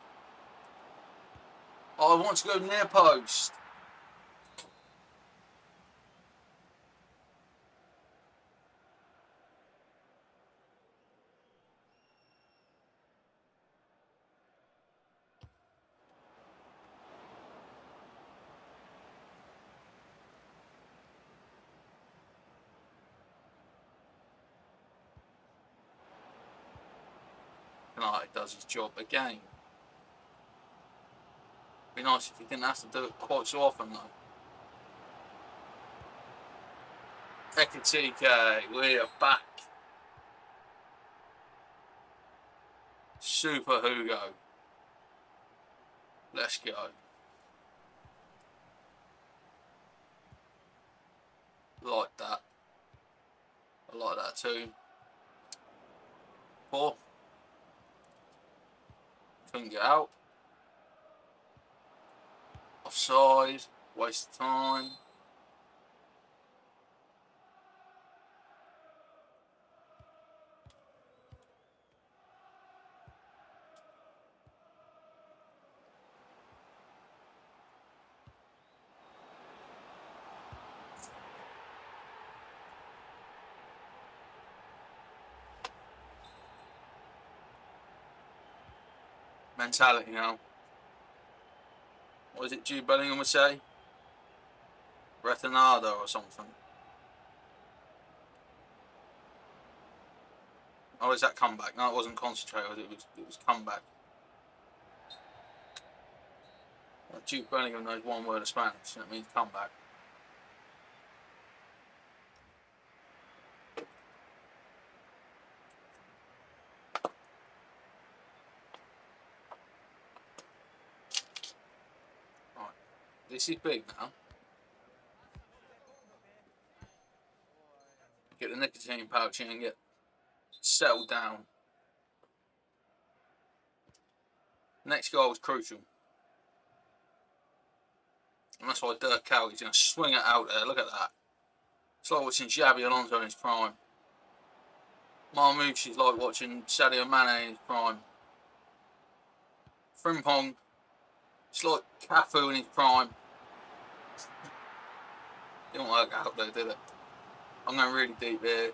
Oh, I want to go near post. No, he does his job again. Be nice if he didn't have to do it quite so often, though. Ekatike, we are back. Super Hugo. Let's go. Like that. I like that too. Poor. Couldn't get out. Offside. Waste of time. Mentality now. What is it Jude Bellingham would say? Retinado or something. Oh, is that comeback? No, it wasn't concentrated. It was comeback. Jude Bellingham knows one word of Spanish, and it means comeback. Right. This is big now. Get the nicotine pouch in and get settled down. Next goal is crucial. And that's why Dirk Cow, he's going to swing it out there. Look at that. It's like watching Xabi Alonso in his prime. Marmouche is like watching Sadio Mane in his prime. Frimpong, it's like Cafu in his prime. Didn't work out though, did it? I'm going really deep here.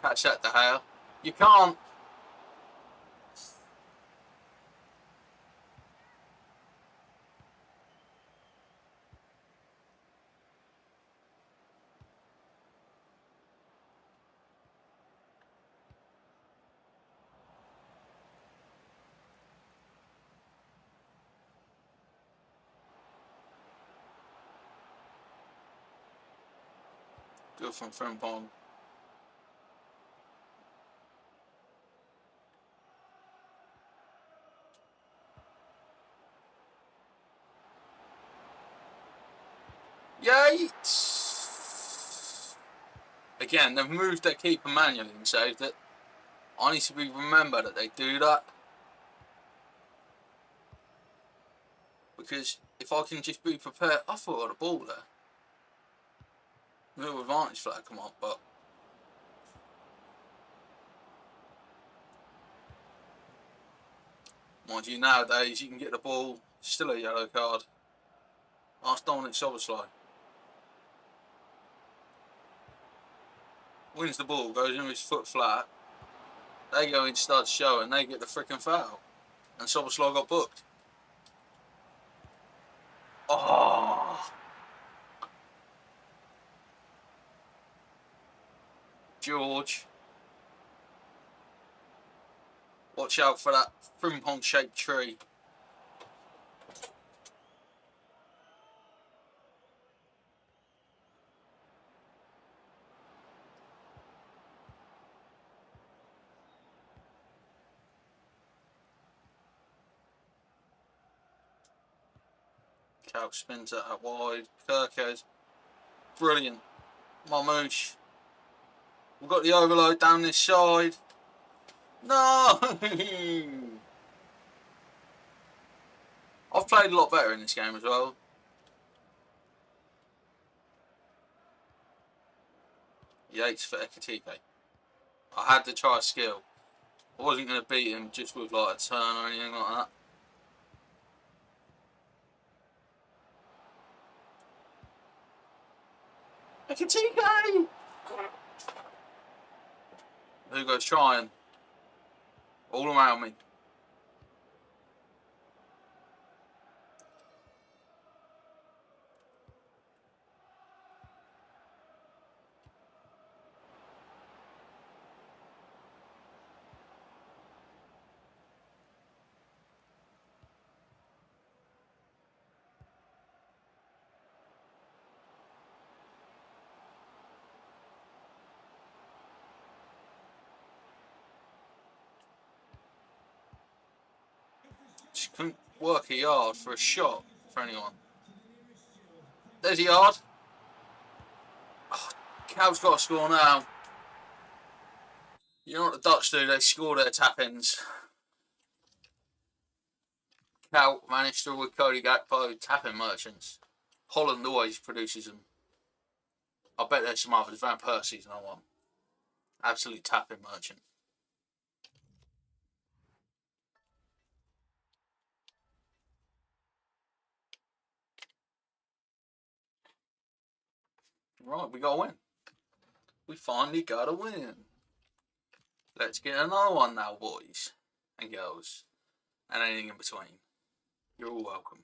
Catch that, De Gea. You can't. Good from Frimpong. Yates! Again, they've moved their keeper manually and saved it. I need to be remembered that they do that. Because if I can just be prepared, I thought I had a ball there. No advantage flag come on, but mind you, nowadays you can get the ball, still a yellow card. Ask Dominic Soboslai. Wins the ball, goes in with his foot flat. They go in, start showing, they get the freaking foul. And Soboslai got booked. Oh! George. Watch out for that frimpong shaped tree. Couch spins it out wide. Kirkes. Brilliant. Marmouche. We've got the overload down this side. No! I've played a lot better in this game as well. Yates for Ekatike. I had to try a skill. I wasn't going to beat him just with like a turn or anything like that. Ekatike! Hugo's trying. All around me. She couldn't work a yard for a shot for anyone. There's a yard. Oh, Cal's got to score now. You know what the Dutch do? They score their tap-ins. Cal managed to with Cody Gakpo tap-in merchants. Holland always produces them. I bet there's some others. Van Persie's another one. Absolute tap-in merchant. Right, we got to win. We finally got to win. Let's get another one now, boys and girls. And anything in between. You're all welcome.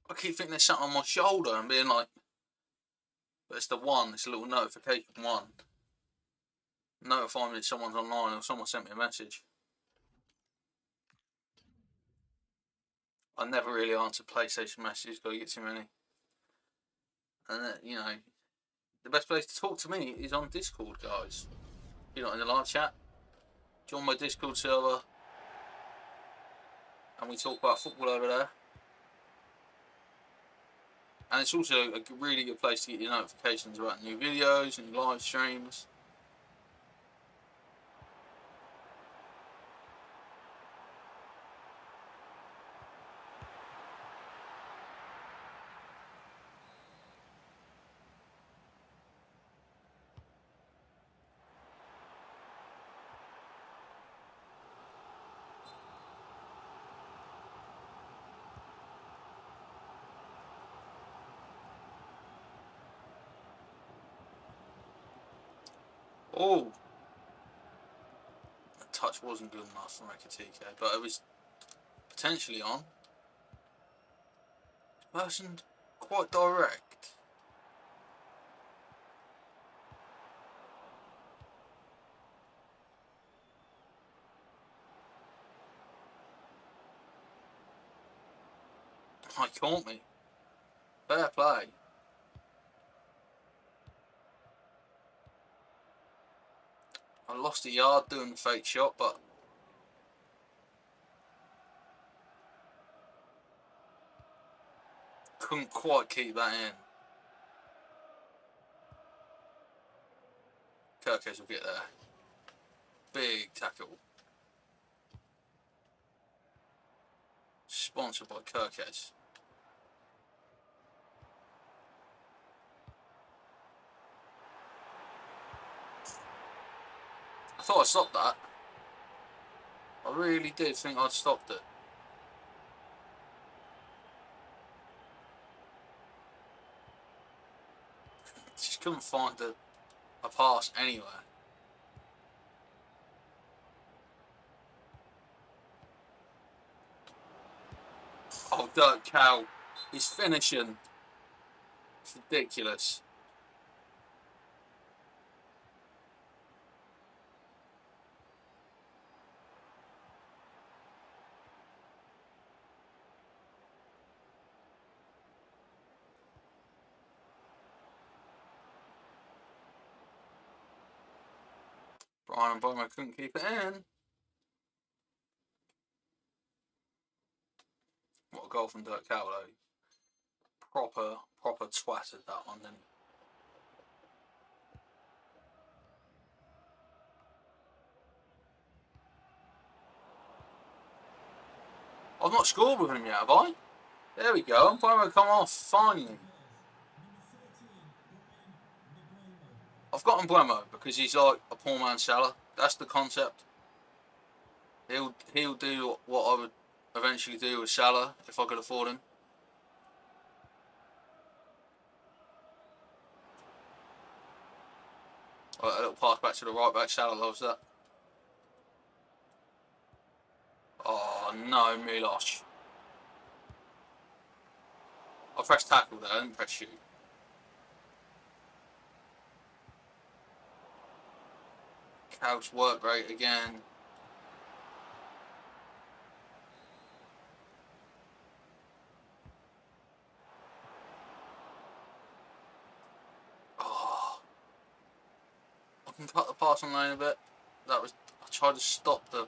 I keep thinking there's something on my shoulder and being like, but it's the one, it's a little notification one. Notifying me someone's online or someone sent me a message. I never really answer PlayStation messages, gotta get too many. And you know, the best place to talk to me is on Discord, guys. If you're not in the live chat, join my Discord server and we talk about football over there. And it's also a really good place to get your notifications about new videos and live streams. Oh, that touch wasn't good enough from Ekatike, but it was potentially on. Wasn't quite direct. I caught me. Fair play. I lost a yard doing the fake shot, but couldn't quite keep that in. Kirkes will get there. Big tackle. Sponsored by Kirkes. I thought I stopped that. I really did think I'd stopped it. Just couldn't find a pass anywhere. Oh, Dirk Cow. He's finishing. It's ridiculous. Brian and Bowman couldn't keep it in. What a goal from Dirk Cow, though. Proper twatted that one, didn't he? I've not scored with him yet, have I? There we go. Bowman come off, finally. I've got Mbeumo because he's like a poor man's Salah. That's the concept. He'll do what I would eventually do with Salah if I could afford him. Right, a little pass back to the right back. Salah loves that. Oh no, Milos. I pressed tackle there, I didn't press shoot. Couch work rate again. Oh, I can cut the passing lane a bit. I tried to stop the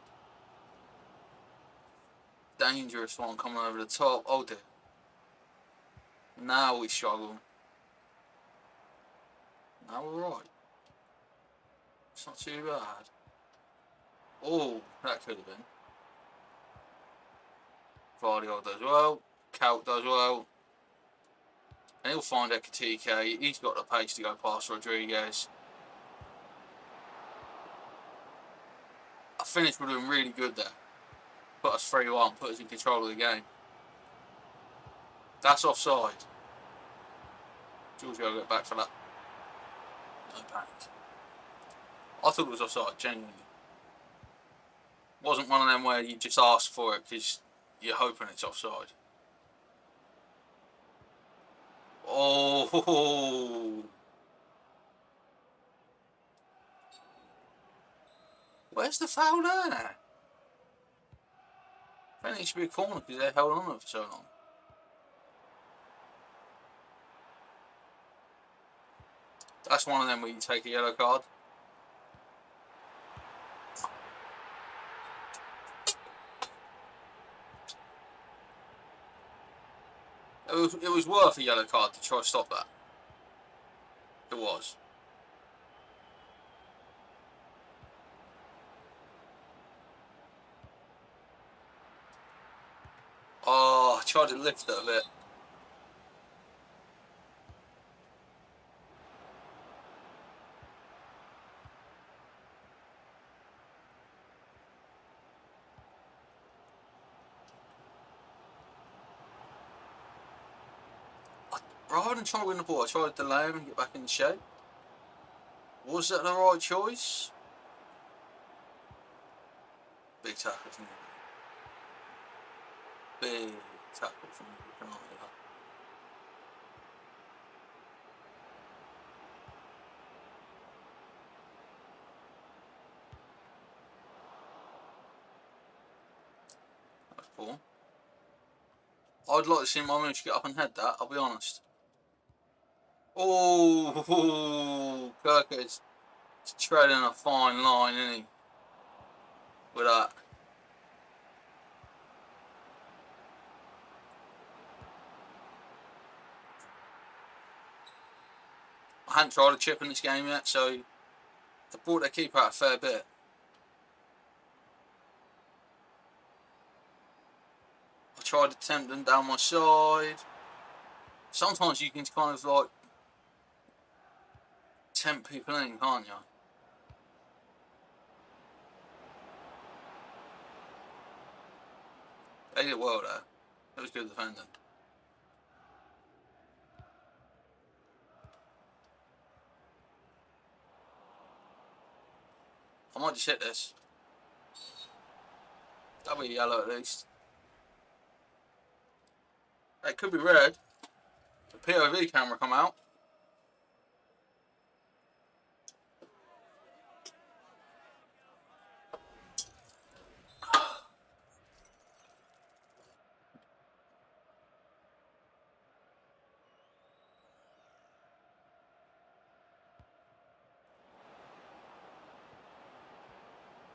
dangerous one coming over the top. Oh dear. Now we struggle. Now we're right. It's not too bad. Oh, that could have been. Vardio does well. Kaut does well. And he'll find Ekatike. He's got the pace to go past Rodriguez. I finished with him really good there. Put us 3-1, put us in control of the game. That's offside. Giorgio will get back for that. No panic. I thought it was offside, genuinely. Wasn't one of them where you just ask for it because you're hoping it's offside. Oh, where's the foul there? I think it should be a corner because they held on it for so long. That's one of them where you take a yellow card. It was worth a yellow card to try to stop that. It was. Oh, I tried to lift it a bit. Rather than trying to win the ball, I tried to delay him and get back in the shape. Was that the right choice? Big tackle from the big tackle from the penalty. That's cool. I'd like to see my moose get up and head that, I'll be honest. Oh, Kirk is treading a fine line, isn't he? With that. hadn't tried a chip in this game yet, so they brought their keeper out a fair bit. I tried to tempt them down my side. Sometimes you can kind of like tempt people in, can't you? They did well there. It was good defending. I might just hit this. That'll be yellow at least. It could be red. The POV camera come out.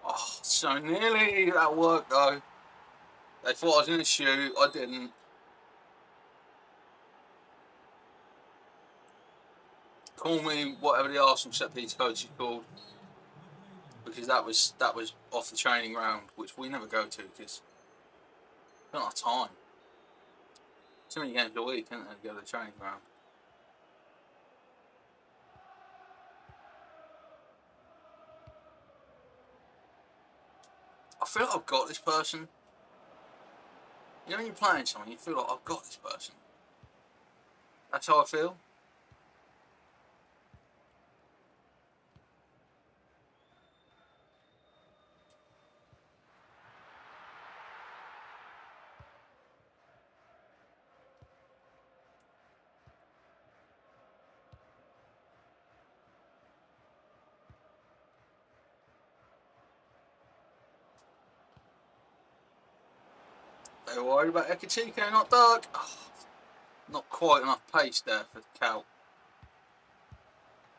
Oh, so nearly that worked though. They thought I was going to shoot, I didn't. Call me whatever the Arsenal set piece coach is called, because that was off the training ground, which we never go to because we don't have time. Too many games a week, isn't there, to go to the training ground. I feel like I've got this person. You know when you're playing something, you feel like I've got this person. That's how I feel. They were worried about Ekatike, not Dark. Oh, not quite enough pace there for Cal.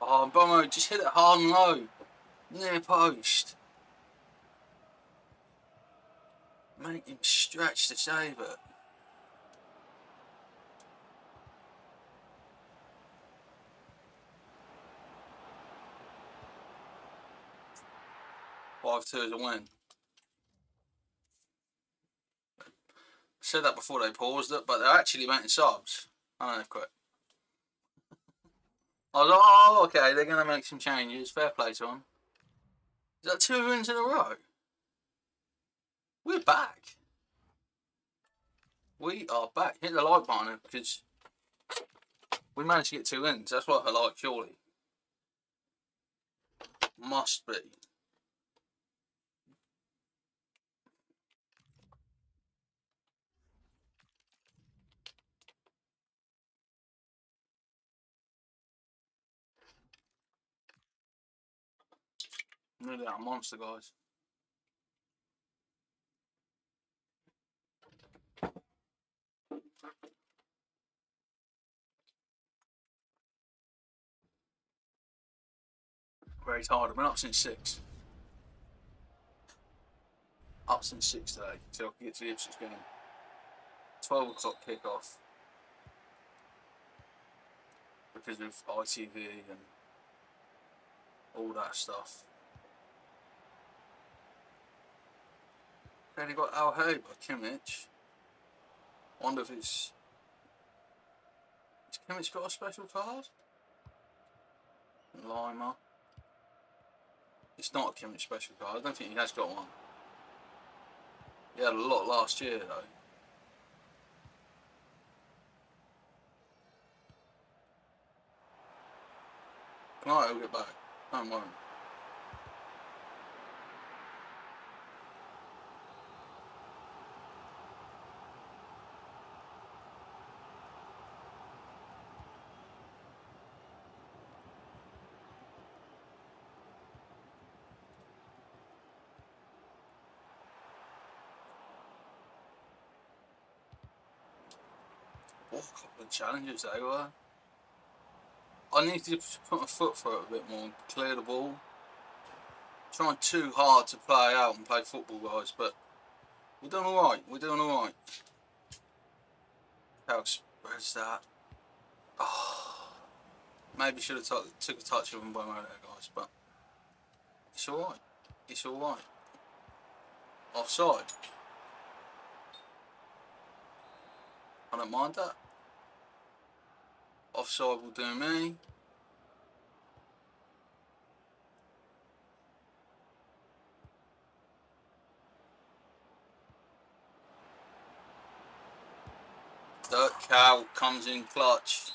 Oh, Bomo, just hit it hard and low. Near post. Make him stretch to save it. Five 2 is a win. Said that before they paused it, but they're actually making subs. Oh, they've quit. I was like, oh, okay, they're going to make some changes. Fair play to them. Is that 2 wins in a row? We're back. We are back. Hit the like button because we managed to get 2 wins. That's what I like, surely. Must be. Nearly out of monster, guys. Very tired. I've been up since 6. Up since 6 today, so I can get to the Ipswich game. 12 o'clock kickoff. Because of ITV and all that stuff. Then got Al Hay by Kimmich. Wonder if it's... Has Kimmich got a special card? Lima. It's not a Kimmich special card. I don't think he has got one. He had a lot last year though. Alright, we'll get back. Don't worry. What a couple of challenges they were. I need to put my foot through it a bit more and clear the ball. Trying too hard to play out and play football, guys, but we're doing alright. We're doing alright. How spreads that? Oh, Maybe should have took a touch of him by there, guys, but it's alright. It's alright. Offside. I don't mind that. Offside will do me. Dirt Cow comes in clutch.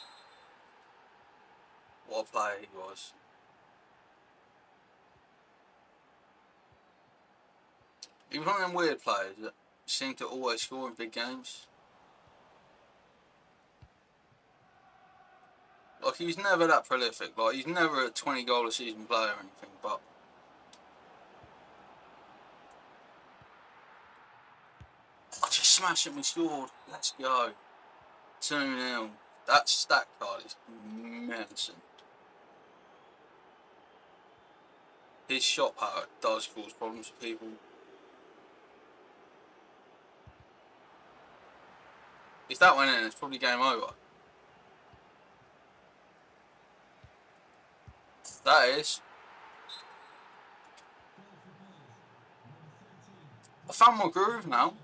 What a player he was. He was one of them weird players that seemed to always score in big games. Like, he was never that prolific. Like, he's never a 20 goal a season player or anything, but I just smashed him and scored. Let's go. 2-0. That stat card is menacing. His shot power does cause problems for people. If that went in, it's probably game over. That is. I found my groove now.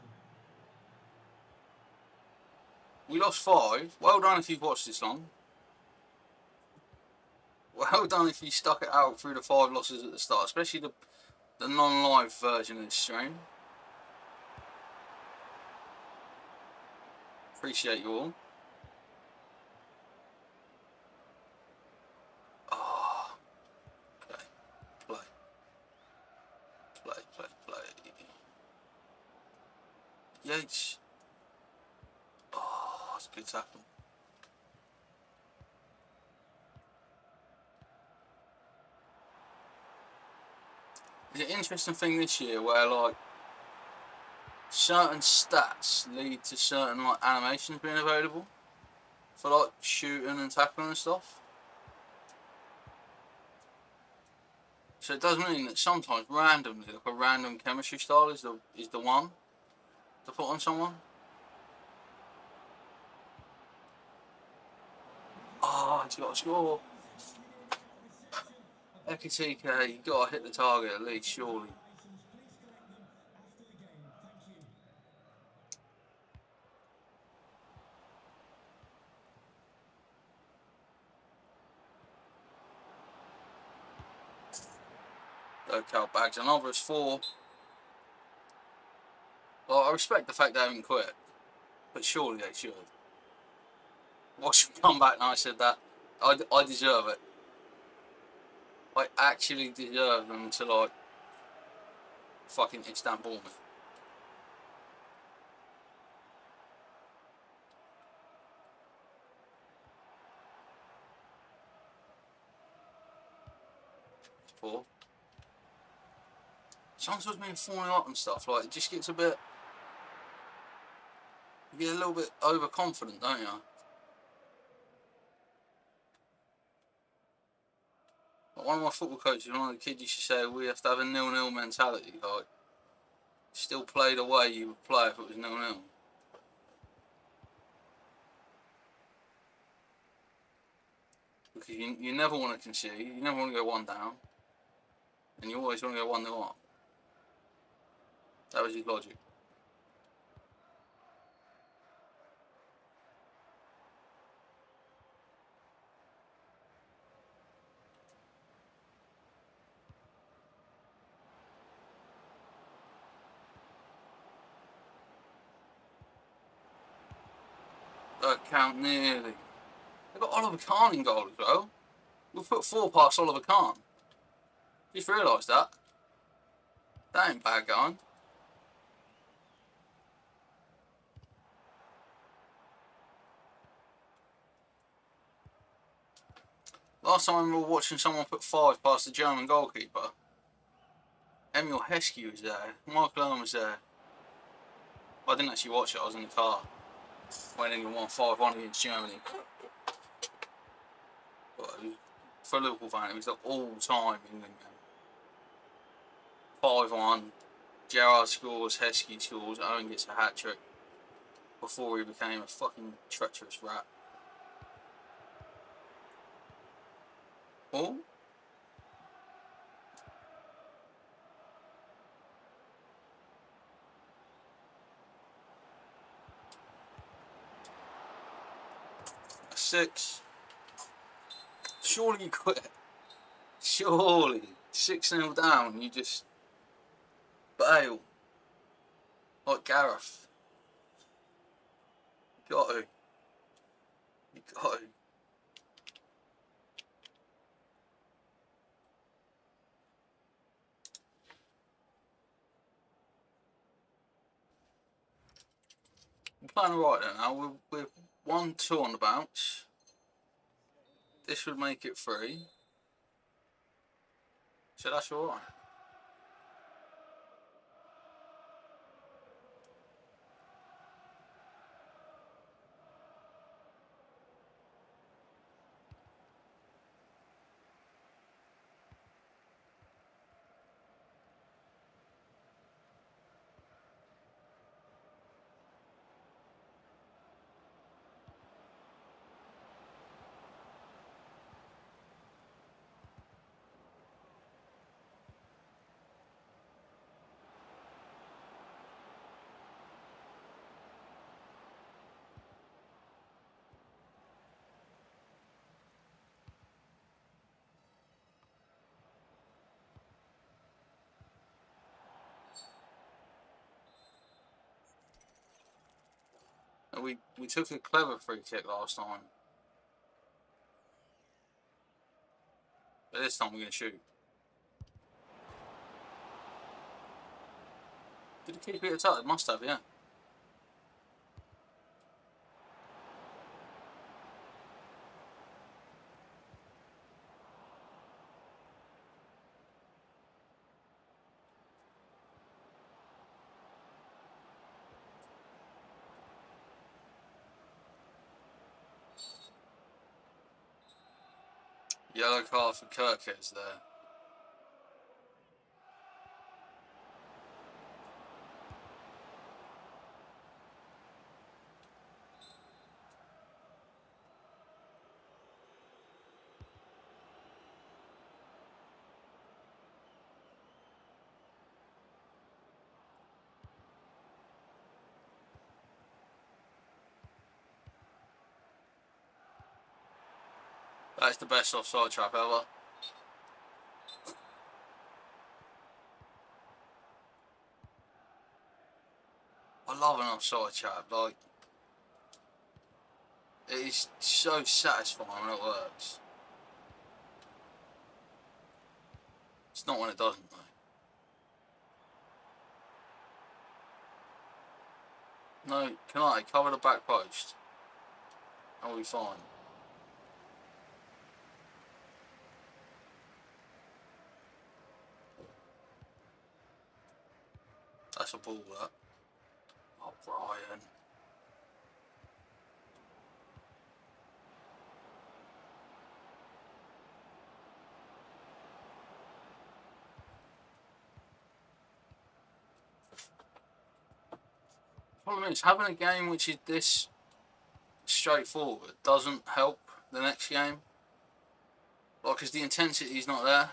We lost 5. Well done if you've watched this long. Well done if you stuck it out through the 5 losses at the start, especially the non-live version of this stream. Appreciate you all. Oh, okay. Play. Yates. Oh, that's a good tackle. It's an interesting thing this year where, like, certain stats lead to certain, like, animations being available for, like, shooting and tackling and stuff. So it does mean that sometimes randomly, like a random chemistry style is the one to put on someone. Oh, he's got to score. Ekitike, you got to hit the target at least, surely. Cal bags another is 4. Well, I respect the fact they haven't quit, but surely they should. Watch them come back and I said that. I deserve it. I actually deserve them to, like, fucking Istanbul me. Four. Sometimes when you're falling up and stuff, like, it just gets a bit... You get a little bit overconfident, don't you? Like, one of my football coaches, one of the kids used to say, we have to have a 0-0 mentality, like, still play the way you would play if it was 0-0. Because you never want to concede, you never want to go 1 down, and you always want to go 1-0 up. That was his logic. Don't count nearly. They've got Oliver Kahn in goal as well. We'll put 4 past Oliver Kahn. Just realised that. That ain't bad going. Last time we were watching someone put 5 past the German goalkeeper. Emil Heskey was there. Michael Owen was there. I didn't actually watch it, I was in the car when England won 5-1 against Germany. But for a Liverpool fan, it was the all-time England game. 5-1. Gerrard scores, Heskey scores, Owen gets a hat-trick before he became a fucking treacherous rat. Oh. A 6. Surely you quit. Surely. 6-0 down, you just bail. Like Gareth. You got to. You got to. We're playing alright then now. We're 1-2 on the bounce. This would make it 3. So that's alright. And we took a clever free kick last time. But this time we're going to shoot. Did he keep it at it? Must have, yeah. Yellow card for Kirkhead's there. That's the best offside trap ever. I love an offside trap. Like, it is so satisfying when it works. It's not when it doesn't, though. No, can I cover the back post? I'll be fine. That's a ball, that. Oh, Brian. Problem is, having a game which is this straightforward doesn't help the next game. Like, because the intensity is not there.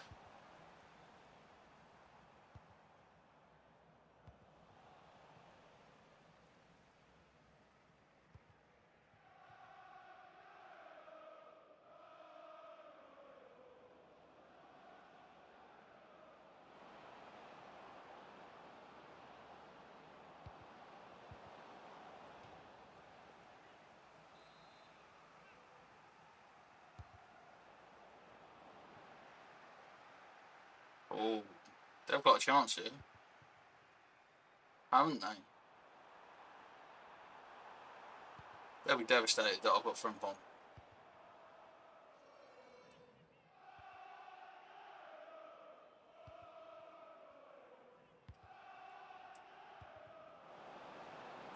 Oh, they've got a chance here, haven't they? They'll be devastated that I've got front bomb.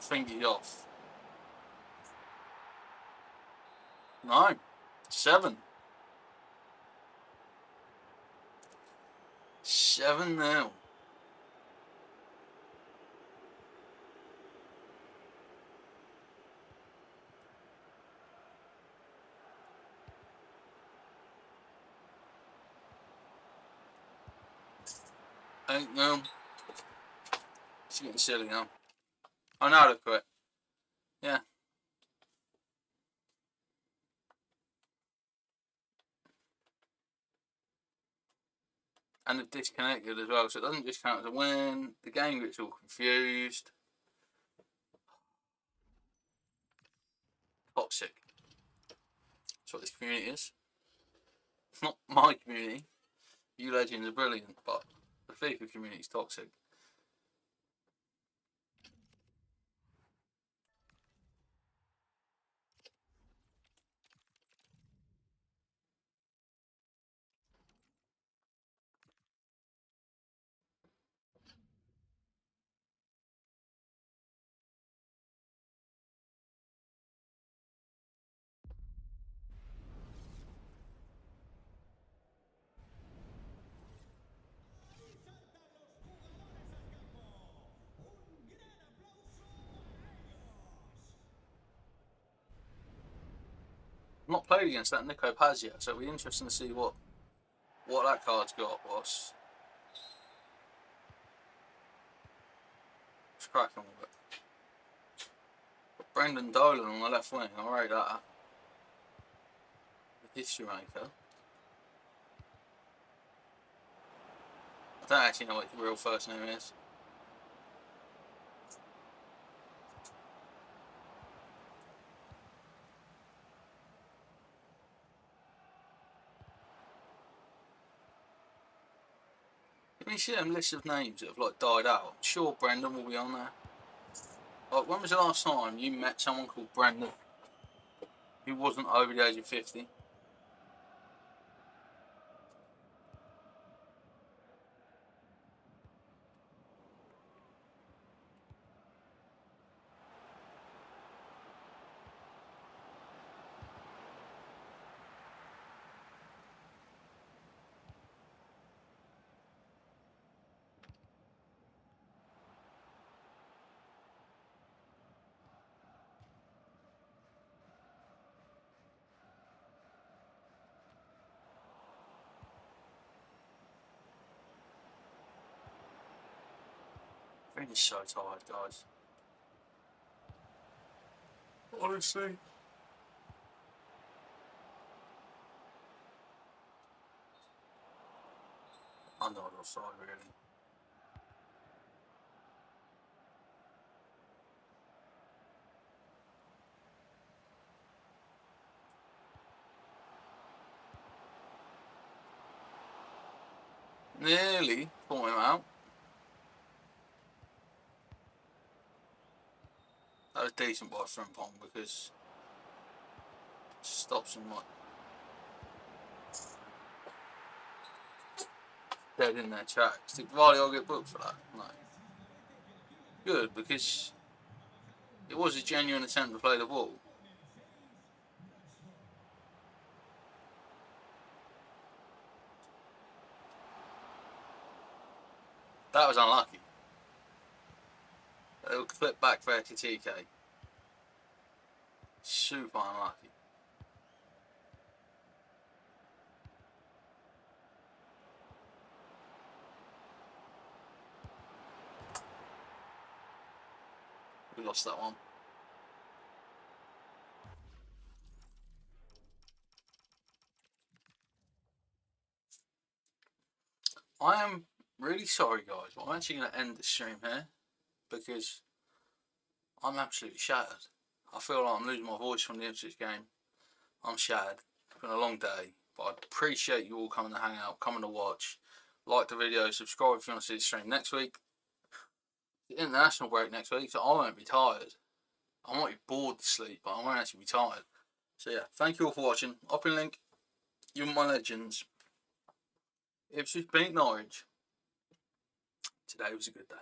Thingy off. No. 7. 7-0. Hey, it's getting silly now. I know they're correct. Yeah. And they've disconnected as well, so it doesn't just count as a win. The game gets all confused. Toxic. That's what this community is. It's not my community. You legends are brilliant, but the FIFA community is toxic. I've not played against that Nico Paz yet, so it'll be interesting to see what that card's got. What's cracking with it. But Brendan Dolan on the left wing, I'll rate that. The history maker. I don't actually know what his real first name is. Can you see them list of names that have like died out? I'm sure Brendan will be on there. Like, when was the last time you met someone called Brendan who wasn't over the age of 50? I'm just so tired, guys. Honestly. I'm not offside, really. Nearly caught him out. That was decent by Frimpong because it stops him like dead in their tracks. Did Vardy get booked for that? No. Good, because it was a genuine attempt to play the ball. That was unlucky. It'll clip back for TK. Super unlucky. We lost that one. I am really sorry, guys, but I'm actually going to end the stream here because I'm absolutely shattered. I feel like I'm losing my voice from the Ipswich game. I'm shattered. It's been a long day, but I appreciate you all coming to hang out, coming to watch. Like the video, subscribe if you want to see the stream next week. The international break next week, so I won't be tired. I might be bored to sleep, but I won't actually be tired. So yeah, thank you all for watching. Up in link, you my legends. Ipswich beat Norwich. Today was a good day.